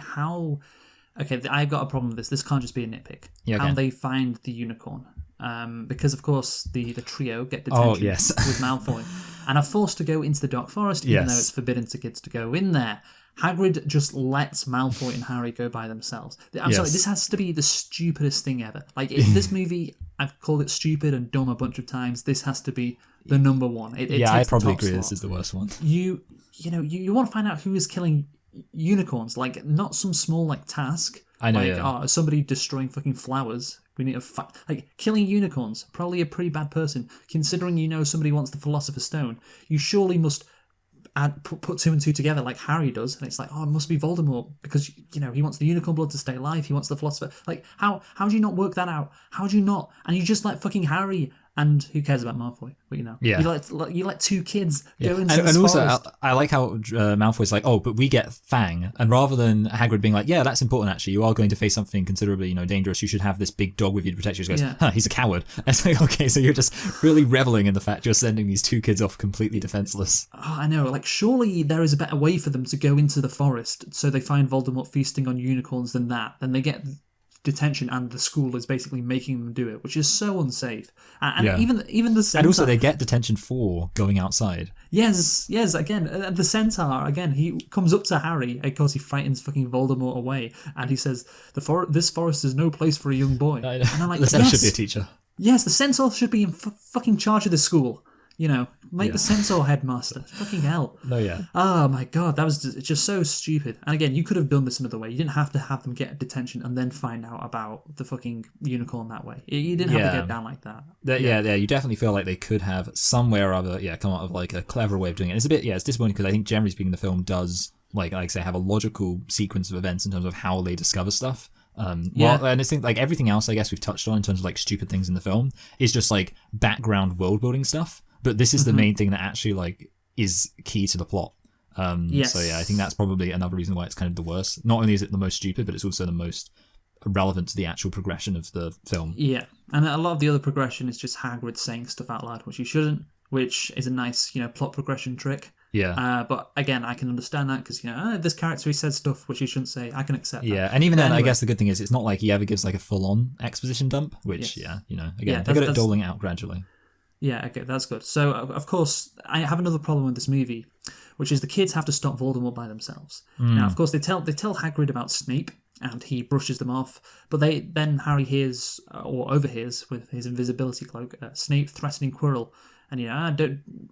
I've got a problem with this. This can't just be a nitpick. How they find the unicorn. Because, of course, the trio get detention with Malfoy and are forced to go into the Dark Forest, even though it's forbidden to kids to go in there. Hagrid just lets Malfoy and Harry go by themselves. I'm sorry, this has to be the stupidest thing ever. Like, in this movie, I've called it stupid and dumb a bunch of times. This has to be the number one. I probably agree this is the worst one. You want to find out who is killing unicorns, like, not some small, like, task. I know, somebody destroying fucking flowers. We need to killing unicorns. Probably a pretty bad person, considering you know somebody wants the Philosopher's Stone. You surely must put two and two together like Harry does, and it's like, oh, it must be Voldemort because, you know, he wants the unicorn blood to stay alive. He wants the Philosopher. Like, how do you not work that out? How do you not? And you just let fucking Harry. And who cares about Malfoy? But, you know, you let two kids go into this also, forest. I like how Malfoy's like, oh, but we get Fang, and rather than Hagrid being like, yeah, that's important actually, you are going to face something considerably, you know, dangerous. You should have this big dog with you to protect you. He goes, he's a coward. And it's like, okay, so you're just really reveling in the fact you're sending these two kids off completely defenseless. Oh, I know. Like, surely there is a better way for them to go into the forest, so they find Voldemort feasting on unicorns than that. Then they get detention, and the school is basically making them do it, which is so unsafe. And even the centaur, and also they get detention for going outside. Yes. Again, the centaur. Again, he comes up to Harry. Of course, he frightens fucking Voldemort away, and he says, "This forest is no place for a young boy." And I'm like, the centaur should be a teacher. Yes, the centaur should be in fucking charge of the school. You know, make the centaur headmaster. Fucking hell. No, yeah. Oh my god, that was just so stupid. And again, you could have done this another way. You didn't have to have them get detention and then find out about the fucking unicorn that way. You didn't have to get down like that. You definitely feel like they could have somewhere or other, come up with like a clever way of doing it. It's a bit, it's disappointing because I think generally speaking, the film does, like I say, have a logical sequence of events in terms of how they discover stuff. And I think like everything else, I guess we've touched on in terms of like stupid things in the film is just like background world building stuff. But this is the main thing that actually like is key to the plot. Yes. So I think that's probably another reason why it's kind of the worst. Not only is it the most stupid, but it's also the most relevant to the actual progression of the film. Yeah, and a lot of the other progression is just Hagrid saying stuff out loud, which he shouldn't, which is a nice, plot progression trick. Yeah. But again, I can understand that because, this character, he says stuff which he shouldn't say. I can accept that. Yeah, and even then, anyway, I guess the good thing is it's not like he ever gives like a full-on exposition dump, which, again, they're good at doling it out gradually. Yeah, okay, that's good. So, of course, I have another problem with this movie, which is the kids have to stop Voldemort by themselves. Now, of course, they tell Hagrid about Snape, and he brushes them off, but then Harry hears, or overhears, with his invisibility cloak, Snape threatening Quirrell, and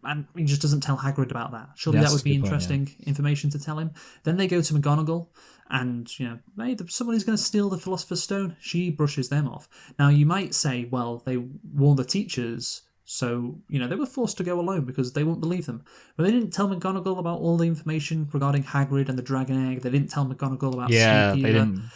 and he just doesn't tell Hagrid about that. Surely that would be interesting information to tell him. Then they go to McGonagall, and, hey, somebody's going to steal the Philosopher's Stone. She brushes them off. Now, you might say, well, they warn the teachers, so, they were forced to go alone because they won't believe them. But they didn't tell McGonagall about all the information regarding Hagrid and the Dragon Egg. They didn't tell McGonagall about Snape either. They didn't,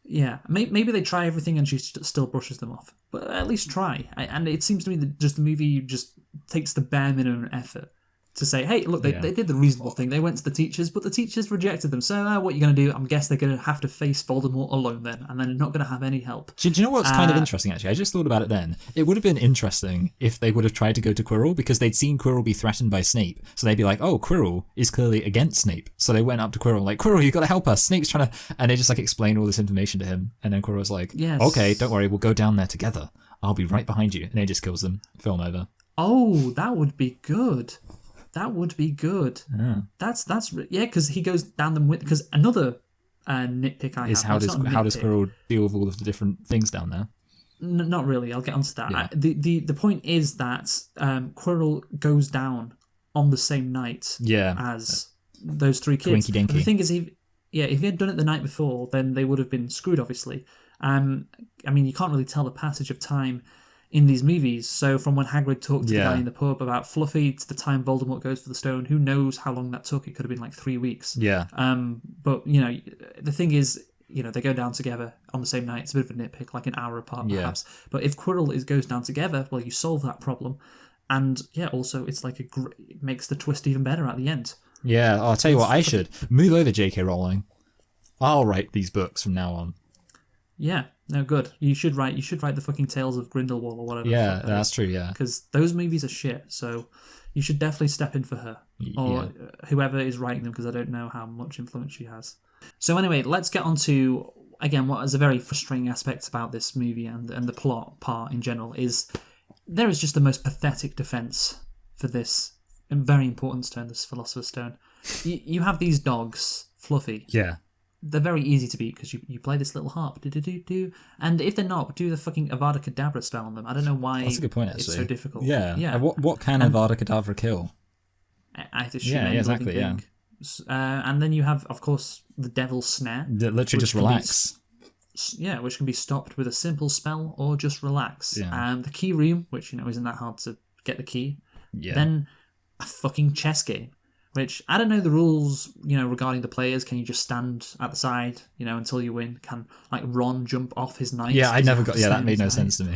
Yeah, maybe they try everything and she still brushes them off. But at least try. And it seems to me that the movie just takes the bare minimum effort to say, hey, look, they did the reasonable thing. They went to the teachers, but the teachers rejected them. So what are you going to do? I guess they're going to have to face Voldemort alone then, and they're not going to have any help. Do you know what's kind of interesting, actually? I just thought about it then. It would have been interesting if they would have tried to go to Quirrell, because they'd seen Quirrell be threatened by Snape. So they'd be like, oh, Quirrell is clearly against Snape. So they went up to Quirrell, like, Quirrell, you got to help us. Snape's trying to... And they just, explain all this information to him. And then Quirrell's like, yes. Okay, don't worry, we'll go down there together. I'll be right behind you. And then he just kills them. Film over. Oh, that would be good. That would be good. Yeah. That's because he goes down them with, because another nitpick I is have how does Quirrell deal with all of the different things down there? Not really. I'll get onto that. Yeah. The point is that Quirrell goes down on the same night as those three kids. Twinky Dinky. The thing is, if he had done it the night before, then they would have been screwed, obviously. I mean, you can't really tell the passage of time in these movies. So from when Hagrid talked to the guy in the pub about Fluffy to the time Voldemort goes for the stone, who knows how long that took? It could have been like 3 weeks. Yeah. But, you know, the thing is, you know, they go down together on the same night. It's a bit of a nitpick, like an hour apart, perhaps. But if Quirrell goes down together, well, you solve that problem. And, also, it's like it makes the twist even better at the end. Yeah, I'll tell you what, I should. Move over, J.K. Rowling. I'll write these books from now on. Yeah, no, good. You should write the fucking Tales of Grindelwald or whatever. Yeah, that's true, yeah. Because those movies are shit, so you should definitely step in for her. Or whoever is writing them, because I don't know how much influence she has. So anyway, let's get on to, again, what is a very frustrating aspect about this movie and the plot part in general is there is just the most pathetic defense for this very important stone, this Philosopher's Stone. You have these dogs, Fluffy. Yeah. They're very easy to beat because you play this little harp, do, and if they're not, do the fucking Avada Kedavra spell on them. I don't know why. That's a good point, actually. It's so difficult. Yeah. What can Avada Kedavra kill? I assume exactly. Yeah. And then you have, of course, the Devil's Snare. Literally just relax. Which can be stopped with a simple spell or just relax. Yeah. And the key room, which isn't that hard to get the key. Yeah. Then a fucking chess game. Which, I don't know the rules, regarding the players. Can you just stand at the side, until you win? Can, like, Ron jump off his knight? Yeah, I never got... Yeah, that made no sense to me.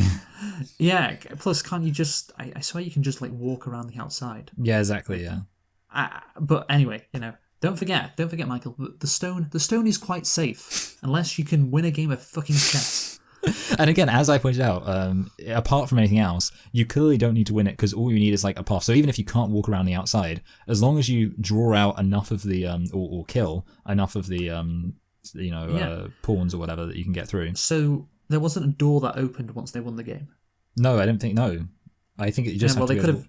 Yeah, plus can't you just... I swear you can just, like, walk around the outside. Yeah, exactly, yeah. But anyway, don't forget, Michael, the stone is quite safe, unless you can win a game of fucking chess. And again, as I pointed out, apart from anything else, you clearly don't need to win it because all you need is like a path. So even if you can't walk around the outside, as long as you draw out enough of the or kill enough of the pawns or whatever that you can get through. So there wasn't a door that opened once they won the game. No, I don't think. No, I think you just have to. They could have.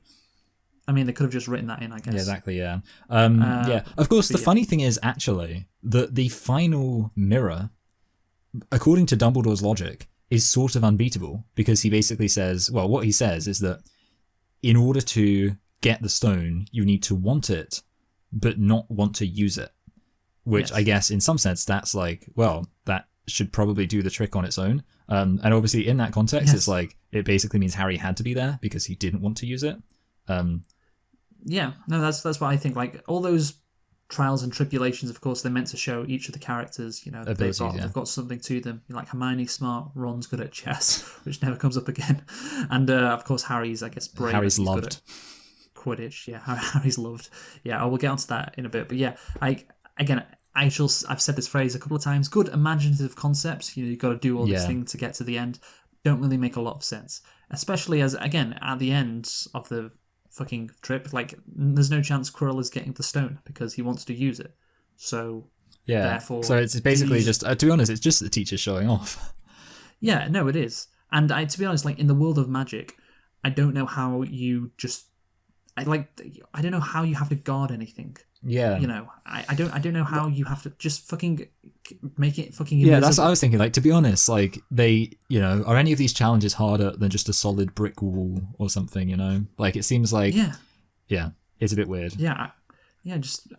I mean, they could have just written that in, I guess. Yeah, exactly. Yeah. Yeah. Of course, the funny thing is actually that the final mirror, according to Dumbledore's logic, is sort of unbeatable because he basically says, well, what he says is that in order to get the stone, you need to want it, but not want to use it. Which I guess in some sense, that's like, well, that should probably do the trick on its own. And obviously in that context, it's like, it basically means Harry had to be there because he didn't want to use it. Yeah, no, that's what I think. Like, all those trials and tribulations, of course, they're meant to show each of the characters, they've got something to them. Like Hermione's smart, Ron's good at chess, which never comes up again, and of course Harry's, I guess, brave. Harry's loved. Quidditch, yeah, Harry's loved. Yeah, I will get onto that in a bit, but yeah, I've said this phrase a couple of times. Good imaginative concepts. You've got to do all this thing to get to the end. Don't really make a lot of sense, especially as again at the end of the fucking trip, like there's no chance Quirrell is getting the stone because he wants to use it. So therefore, so it's basically just to be honest, it's just the teacher showing off. Yeah, no, it is. And to be honest, like in the world of magic, I don't know how you just I don't know how you have to guard anything. Yeah. I don't know how you have to just fucking make it fucking invisible. Yeah, that's what I was thinking. Like, to be honest, like they, are any of these challenges harder than just a solid brick wall or something, Like, it seems like yeah, it's a bit weird. Yeah. Yeah, just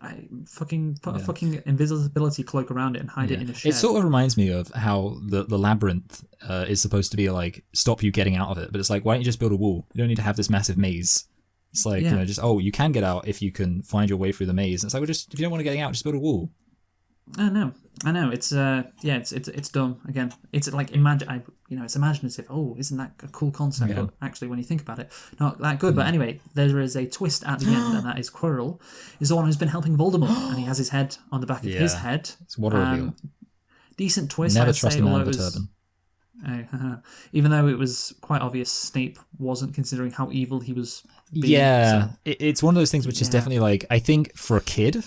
fucking put a fucking invisibility cloak around it and hide it in a shed. It sort of reminds me of how the labyrinth is supposed to be like stop you getting out of it, but it's like, why don't you just build a wall? You don't need to have this massive maze. It's like, you can get out if you can find your way through the maze. And it's like, well, just if you don't want to get out, just build a wall. I know. It's it's dumb. Again, it's like it's imaginative. Oh, isn't that a cool concept? Yeah. But actually, when you think about it, not that good. But anyway, there is a twist at the end, and that is Quirrell is the one who's been helping Voldemort, and he has his head on the back of his head. It's what a reveal. Decent twist. Never I'd trust say, a man with a turban. Even though it was quite obvious Snape wasn't considering how evil he was being. Yeah, so. It's one of those things which is definitely like, I think for a kid,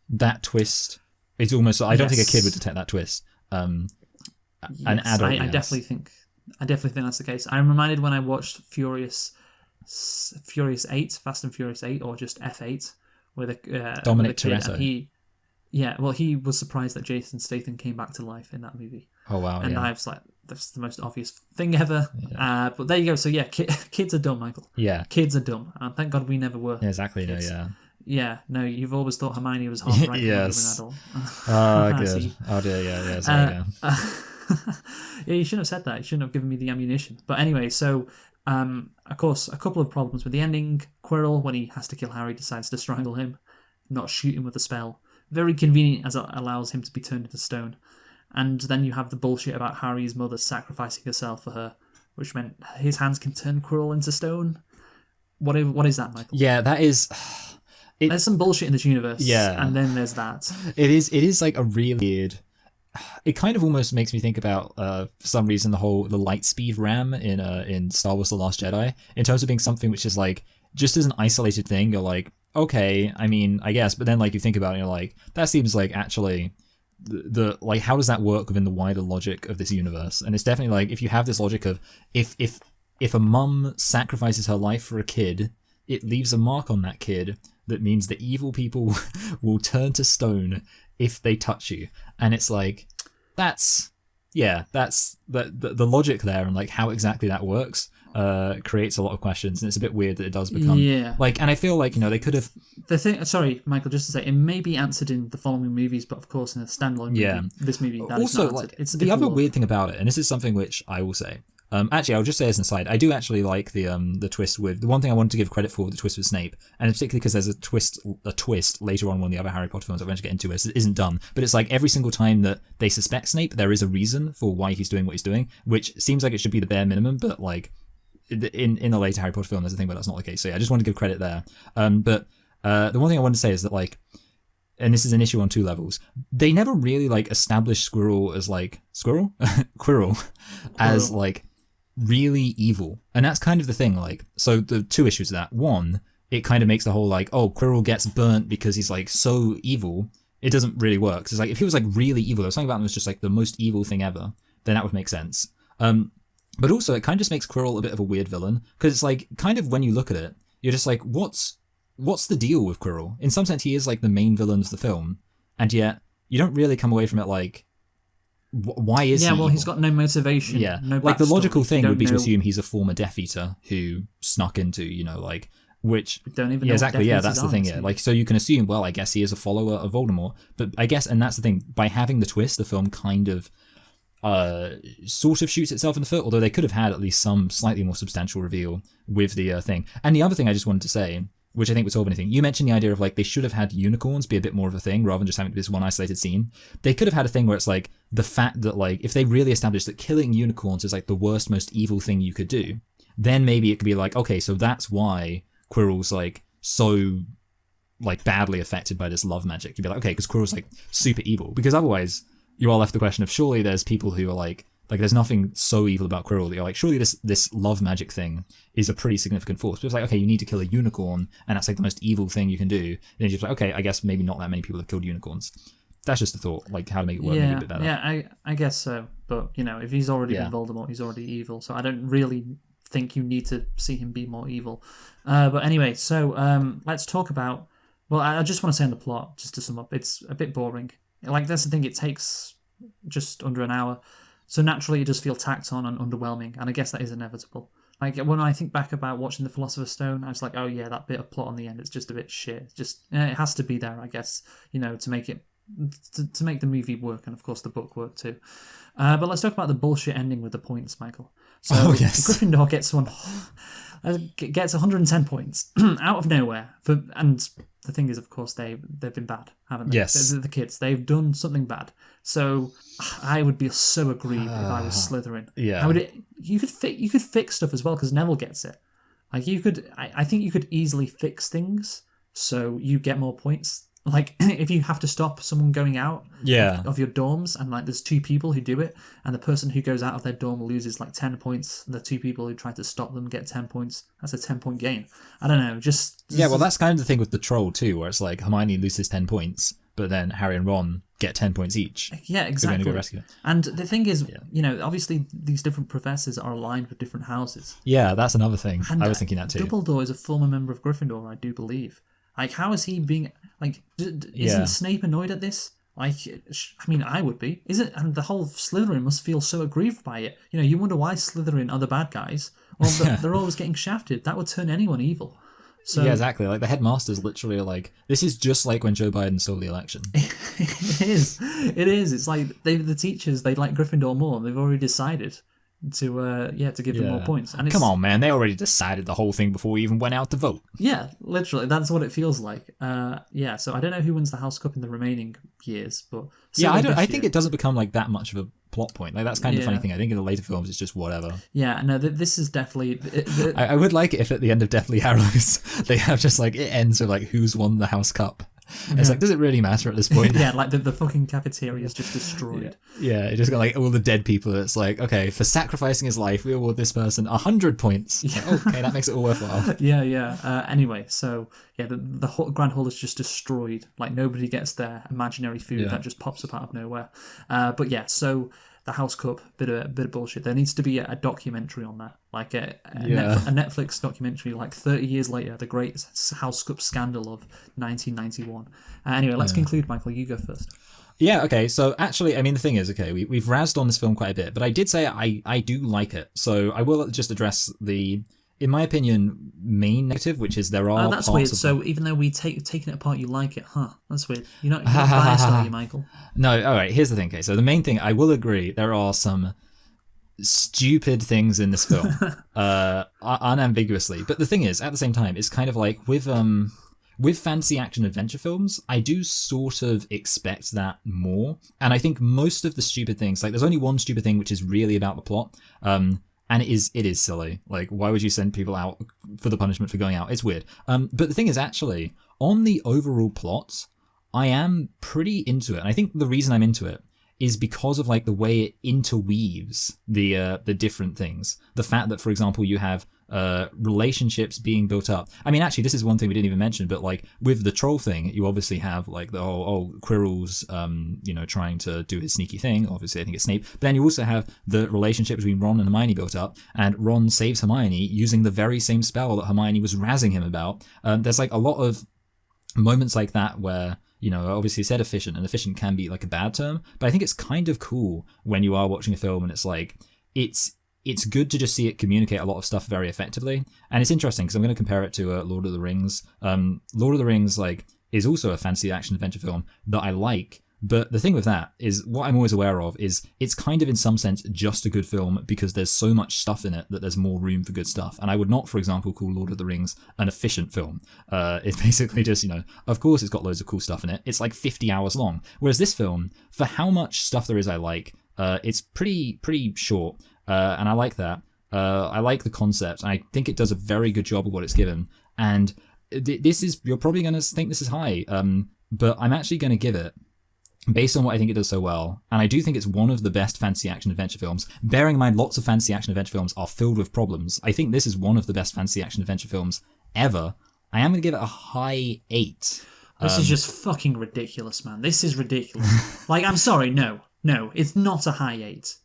that twist is almost, I don't think a kid would detect that twist. An adult, I definitely think that's the case. I'm reminded when I watched Furious 8, Fast and Furious 8, or just F8, with Dominic with a kid, Toretto. And he was surprised that Jason Statham came back to life in that movie. Oh wow! And I was like, that's the most obvious thing ever. But there you go. So yeah, kids are dumb, Michael. Yeah. Kids are dumb. And thank God we never were. Yeah, exactly. No, kids. yeah. Yeah, no, you've always thought Hermione was half right Yes. when you were an adult. Good. Oh dear, yeah, sorry, yeah. Yeah, you shouldn't have said that. You shouldn't have given me the ammunition. But anyway, so, of course, a couple of problems with the ending. Quirrell, when he has to kill Harry, decides to strangle him, not shoot him with a spell. Very convenient, as it allows him to be turned into stone. And then you have the bullshit about Harry's mother sacrificing herself for her, which meant his hands can turn Quirrell into stone. What is that, Michael? Yeah, that is... There's some bullshit in this universe. Yeah. And then there's that. It is like a really weird... It kind of almost makes me think about, for some reason, the Lightspeed RAM in Star Wars The Last Jedi, in terms of being something which is like, just as an isolated thing, you're like, okay, I mean, I guess, but then like you think about it, you're like, that seems like actually... the like, how does that work within the wider logic of this universe? And it's definitely like, if you have this logic of if a mum sacrifices her life for a kid, it leaves a mark on that kid that means that evil people will turn to stone if they touch you. And it's like, that's the logic there, and like how exactly that works creates a lot of questions, and it's a bit weird that it does become like, and I feel like, they could have sorry, Michael, just to say, it may be answered in the following movies, but of course in a standalone movie, this movie, that also is not answered. It's the other weird thing about it, and this is something which I will say, actually, I'll just say as an aside, I do actually like the twist with... The one thing I wanted to give credit for, the twist with Snape, and particularly because there's a twist later on, one of the other Harry Potter films I'm going to get into, it isn't done, but it's like every single time that they suspect Snape, there is a reason for why he's doing what he's doing, which seems like it should be the bare minimum, but like, in a later Harry Potter film, there's a thing, but that's not the case, so yeah, I just want to give credit there. But the one thing I wanted to say is that, like, and this is an issue on two levels, they never really, like, established Quirrell as, like... Quirrell as, like, really evil. And that's kind of the thing, like, so the two issues of that. One, it kind of makes the whole, like, oh, Quirrell gets burnt because he's, like, so evil. It doesn't really work. It's like, if he was, like, really evil, or something about him was just, like, the most evil thing ever, then that would make sense. But also, it kind of just makes Quirrell a bit of a weird villain, because it's, like, kind of when you look at it, you're just like, what's the deal with Quirrell? In some sense, he is, like, the main villain of the film, and yet you don't really come away from it, like, why is he well, evil? He's got no motivation. Yeah, no like the backstory. logical thing would be to know- assume he's a former Death Eater who snuck into, like, which... We don't even Yeah, know exactly, what yeah, Death that's Eaters the are, thing, so- yeah. Like, so you can assume, well, I guess he is a follower of Voldemort, but I guess, and that's the thing, by having the twist, the film kind of sort of shoots itself in the foot, although they could have had at least some slightly more substantial reveal with the thing. And the other thing I just wanted to say, which I think would solve anything, you mentioned the idea of, like, they should have had unicorns be a bit more of a thing rather than just having this one isolated scene. They could have had a thing where it's like the fact that, like, if they really established that killing unicorns is like the worst, most evil thing you could do, then maybe it could be like, okay, so that's why Quirrell's, like, so, like, badly affected by this love magic. You'd be like, okay, because Quirrell's, like, super evil. Because otherwise, you are left the question of, surely there's people who are like there's nothing so evil about Quirrell that you're like, surely this love magic thing is a pretty significant force. But it's like, okay, you need to kill a unicorn, and that's like the most evil thing you can do. And you're just like, okay, I guess maybe not that many people have killed unicorns. That's just a thought, like how to make it work maybe a bit better. Yeah, I guess so. But, if he's already been Voldemort, he's already evil. So I don't really think you need to see him be more evil. But anyway, so let's talk about... Well, I just want to say on the plot, just to sum up, it's a bit boring. Like, that's the thing, it takes just under an hour. So naturally, it does feel tacked on and underwhelming. And I guess that is inevitable. Like, when I think back about watching The Philosopher's Stone, I was like, oh yeah, that bit of plot on the end, it's just a bit shit. Just, it has to be there, I guess, to make it... To make the movie work, and of course the book work too. But let's talk about the bullshit ending with the points, Michael. So Gryffindor gets 110 points out of nowhere. And the thing is, of course, they've been bad, haven't they? Yes. The kids, they've done something bad. So I would be so aggrieved if I was Slytherin. Yeah. You could fix stuff as well, because Neville gets it. Like, I think you could easily fix things so you get more points. Like, if you have to stop someone going out of your dorms, and like there's two people who do it, and the person who goes out of their dorm loses like 10 points, and the two people who try to stop them get 10 points, that's a 10-point gain. I don't know, just... Yeah, well, that's kind of the thing with the troll too, where it's like Hermione loses 10 points, but then Harry and Ron get 10 points each. Yeah, exactly. Go rescue it. And the thing is, obviously these different professors are aligned with different houses. Yeah, that's another thing. And I was thinking that too. Dumbledore is a former member of Gryffindor, I do believe. Like, how is he being... Like, isn't Snape annoyed at this? Like, I mean, I would be. Is it? And the whole Slytherin must feel so aggrieved by it. You know, you wonder why Slytherin are the bad guys. Well, they're always getting shafted. That would turn anyone evil. So, yeah, exactly. Like, the headmasters literally are like, this is just like when Joe Biden stole the election. It is. It is. It's like the teachers, they like Gryffindor more. They've already decided to give them more points. And come on, man. They already decided the whole thing before we even went out to vote. Yeah, literally. That's what it feels like. So I don't know who wins the House Cup in the remaining years, but yeah, I think it doesn't become like that much of a plot point. Like, that's kind of the funny thing. I think in the later films, it's just whatever. Yeah, no, this is definitely... I would like it if at the end of Deathly Hallows, they have just like, it ends with like, who's won the House Cup? It's like, does it really matter at this point? Yeah, like the fucking cafeteria is just destroyed. Yeah, it just got like all the dead people. It's like, okay, for sacrificing his life, we award this person 100 points. Yeah. Like, okay, that makes it all worthwhile. Yeah. Anyway, so yeah, the whole Grand Hall is just destroyed. Like, nobody gets their imaginary food that just pops up out of nowhere. But yeah, so the House Cup, bit of bullshit. There needs to be a documentary on that, like a Netflix documentary, like 30 years later, the great House Cup scandal of 1991. Anyway, let's conclude, Michael. You go first. Yeah, okay, so actually, I mean, the thing is, okay, we've razzed on this film quite a bit, but I did say I do like it, so I will just address the, in my opinion, main negative, which is there are that's parts weird. of So even though we taken it apart, you like it, huh? That's weird. You're not biased, are you, Michael? No, all right, here's the thing, okay, so the main thing, I will agree, there are some stupid things in this film, unambiguously, but the thing is, at the same time, it's kind of like with fantasy action adventure films, I do sort of expect that more. And I think most of the stupid things, like there's only one stupid thing which is really about the plot. And it is silly. Like, why would you send people out for the punishment for going out? It's weird. But the thing is, actually, on the overall plot, I am pretty into it. And I think the reason I'm into it is because of like the way it interweaves the different things. The fact that, for example, you have relationships being built up. I mean, actually, this is one thing we didn't even mention, but like with the troll thing, you obviously have like the whole Quirrell's, trying to do his sneaky thing. Obviously, I think it's Snape. But then you also have the relationship between Ron and Hermione built up, and Ron saves Hermione using the very same spell that Hermione was razzing him about. There's like a lot of moments like that where, you know, obviously said efficient, and efficient can be like a bad term, but I think it's kind of cool when you are watching a film and it's like, it's good to just see it communicate a lot of stuff very effectively. And it's interesting because I'm going to compare it to Lord of the Rings. Lord of the Rings like is also a fantasy action adventure film that I like. But the thing with that is, what I'm always aware of is it's kind of in some sense just a good film because there's so much stuff in it that there's more room for good stuff. And I would not, for example, call Lord of the Rings an efficient film. It's basically just, of course it's got loads of cool stuff in it. It's like 50 hours long. Whereas this film, for how much stuff there is I like, it's pretty short. And I like that. I like the concept. And I think it does a very good job of what it's given. And this is, you're probably going to think this is high, but I'm actually going to give it, based on what I think it does so well, and I do think it's one of the best fantasy action adventure films. Bearing in mind, lots of fantasy action adventure films are filled with problems. I think this is one of the best fantasy action adventure films ever. I am going to give it a high 8. This is just fucking ridiculous, man. This is ridiculous. Like, I'm sorry, no, it's not a high 8.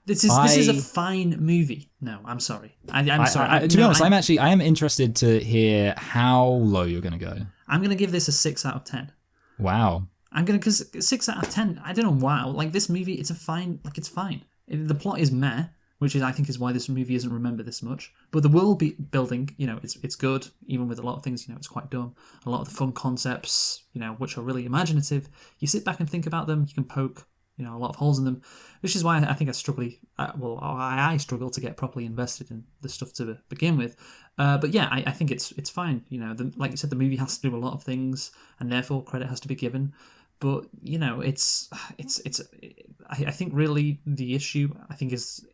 This is a fine movie. No, I'm sorry. I'm sorry. To be honest, I am interested to hear how low you're going to go. I'm going to give this a 6 out of 10. Wow. Because 6 out of 10, I don't know, wow. Like, this movie, it's fine. The plot is meh, which I think is why this movie isn't remembered this much. But the world building, it's good, even with a lot of things, it's quite dumb. A lot of the fun concepts, which are really imaginative. You sit back and think about them, you can poke, a lot of holes in them, which is why I think I struggle to get properly invested in the stuff to begin with. But yeah, I think it's fine. Like you said, the movie has to do a lot of things, and therefore credit has to be given. But I think really the issue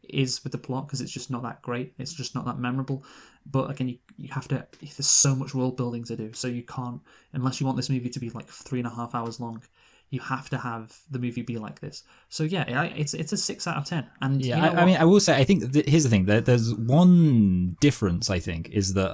is with the plot, because it's just not that great. It's just not that memorable. But again, you have to. There's so much world building to do, so you can't, unless you want this movie to be like 3.5 hours long. You have to have the movie be like this. So yeah, it's a 6 out of 10. And yeah, I mean, I will say, I think here's the thing. There's one difference. I think is that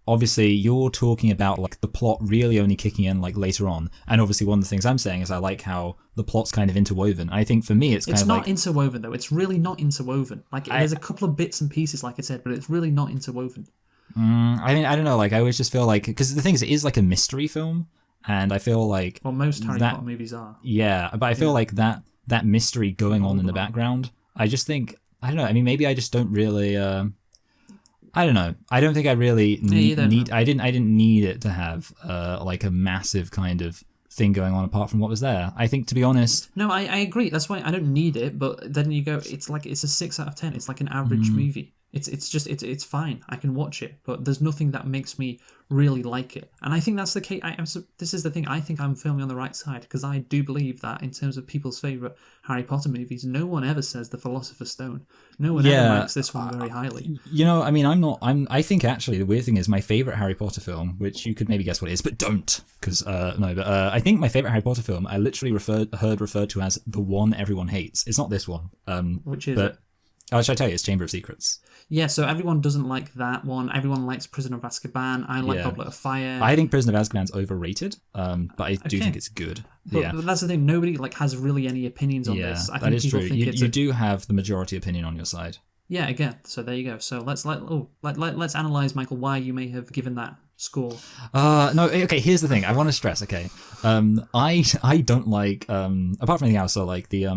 obviously you're talking about like the plot really only kicking in like later on, and obviously one of the things I'm saying is I like how the plot's kind of interwoven. I think for me it's not interwoven though. It's really not interwoven. Like there's a couple of bits and pieces, like I said, but it's really not interwoven. I mean, I don't know. Like I always just feel like, because the thing is, it is like a mystery film. and I feel like Well, most Harry Potter movies are. Yeah, but I feel like that mystery going on in the background. I just think I don't know. I mean, maybe I just don't really. I don't know. I don't think I really need. I didn't need it to have like a massive kind of thing going on apart from what was there. I think, to be honest. No, I agree. That's why I don't need it. But then you go, it's a 6 out of 10. It's like an average movie. It's fine. I can watch it, but there's nothing that makes me really like it. And I think that's the case. This is the thing. I think I'm firmly on the right side because I do believe that in terms of people's favorite Harry Potter movies, no one ever says the Philosopher's Stone. No one ever ranks this one very highly. You know, I mean, I think actually the weird thing is my favorite Harry Potter film, which you could maybe guess what it is, but don't, because I think my favorite Harry Potter film I literally heard referred to as the one everyone hates. It's not this one. Which is it? Should I tell you? It's Chamber of Secrets. Yeah, so everyone doesn't like that one. Everyone likes Prisoner of Azkaban. I like Goblet of Fire. I think Prisoner of Azkaban's overrated, but I do think it's good. But that's the thing. Nobody has really any opinions on this. I think that is people true. Think you do have the majority opinion on your side. Yeah, again. So there you go. So let's analyze, Michael, why you may have given that score. No. Okay. Here's the thing. I want to stress. Okay. I don't like apart from anything else. So like the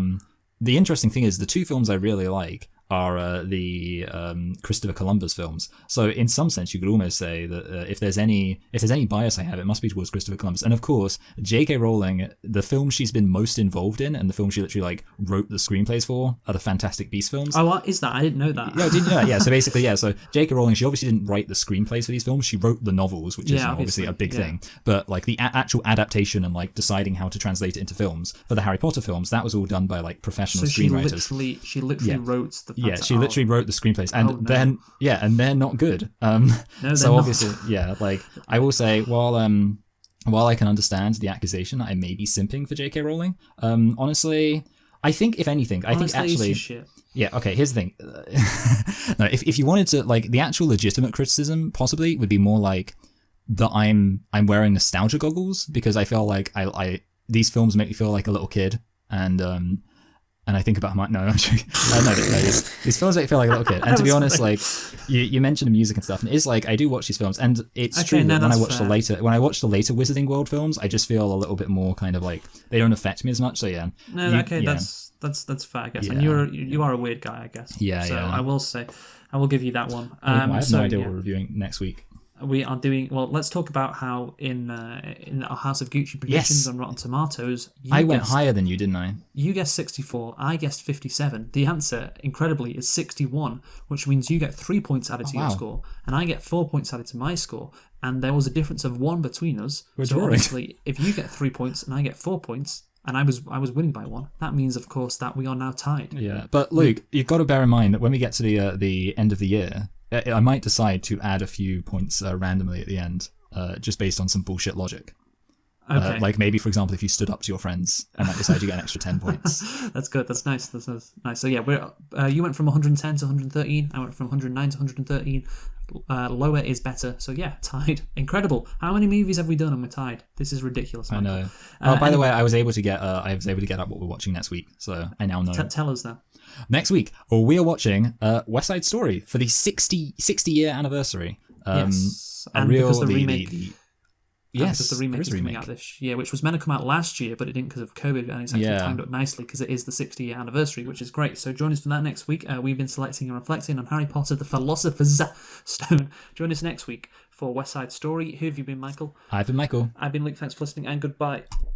interesting thing is the two films I really like are the Christopher Columbus films. So in some sense, you could almost say that if there's any bias I have, it must be towards Christopher Columbus. And of course, J.K. Rowling, the film she's been most involved in, and the film she literally like wrote the screenplays for, are the Fantastic Beasts films. Oh, what is that? I didn't know that. Yeah, didn't you know? Yeah. So basically, So J.K. Rowling, she obviously didn't write the screenplays for these films. She wrote the novels, which is obviously a big thing. But like the actual adaptation and like deciding how to translate it into films for the Harry Potter films, that was all done by like professional screenwriters. She literally wrote the. She literally wrote the screenplays, and and they're not good. So obviously, like I will say, while I can understand the accusation that I may be simping for J.K. Rowling, honestly, I think if anything, okay. Here's the thing. No, if you wanted to, like, the actual legitimate criticism possibly would be more like that I'm wearing nostalgia goggles because I feel like I these films make me feel like a little kid, and I think about these films make me feel like a little kid. And to be honest, like you mentioned the music and stuff, and it's like I do watch these films, and it's true that when I watch the later Wizarding World films, I just feel a little bit more kind of like they don't affect me as much. So yeah. That's fair, I guess. Yeah. And you are a weird guy, I guess. Yeah, so yeah. I will say, I will give you that one. I have no idea what we're reviewing next week. We are doing well. Let's talk about how in our House of Gucci predictions on Rotten Tomatoes, I went higher than you, didn't I? You guessed 64. I guessed 57. The answer, incredibly, is 61, which means you get 3 points added to your score, and I get 4 points added to my score. And there was a difference of 1 between us. So obviously, if you get 3 points and I get 4 points, and I was winning by 1, that means, of course, that we are now tied. Yeah, but Luke, you've got to bear in mind that when we get to the end of the year, I might decide to add a few points randomly at the end, just based on some bullshit logic. Okay. Like maybe, for example, if you stood up to your friends, I might decide you get an extra 10 points. That's good. That's nice. That's nice. So yeah, you went from 110 to 113. I went from 109 to 113. Lower is better. So yeah, tied. Incredible. How many movies have we done and we're tied? This is ridiculous. I know. By the way, I was able to get up what we're watching next week, so I now know. Tell us now. Next week, we are watching West Side Story for the 60-year anniversary. Yes, and because the remake. Because the remake is coming out this year, which was meant to come out last year, but it didn't because of COVID, and it's actually timed up nicely because it is the 60-year anniversary, which is great. So join us for that next week. We've been selecting and reflecting on Harry Potter, the Philosopher's Stone. Join us next week for West Side Story. Who have you been, Michael? I've been Michael. I've been Luke. Thanks for listening, and goodbye.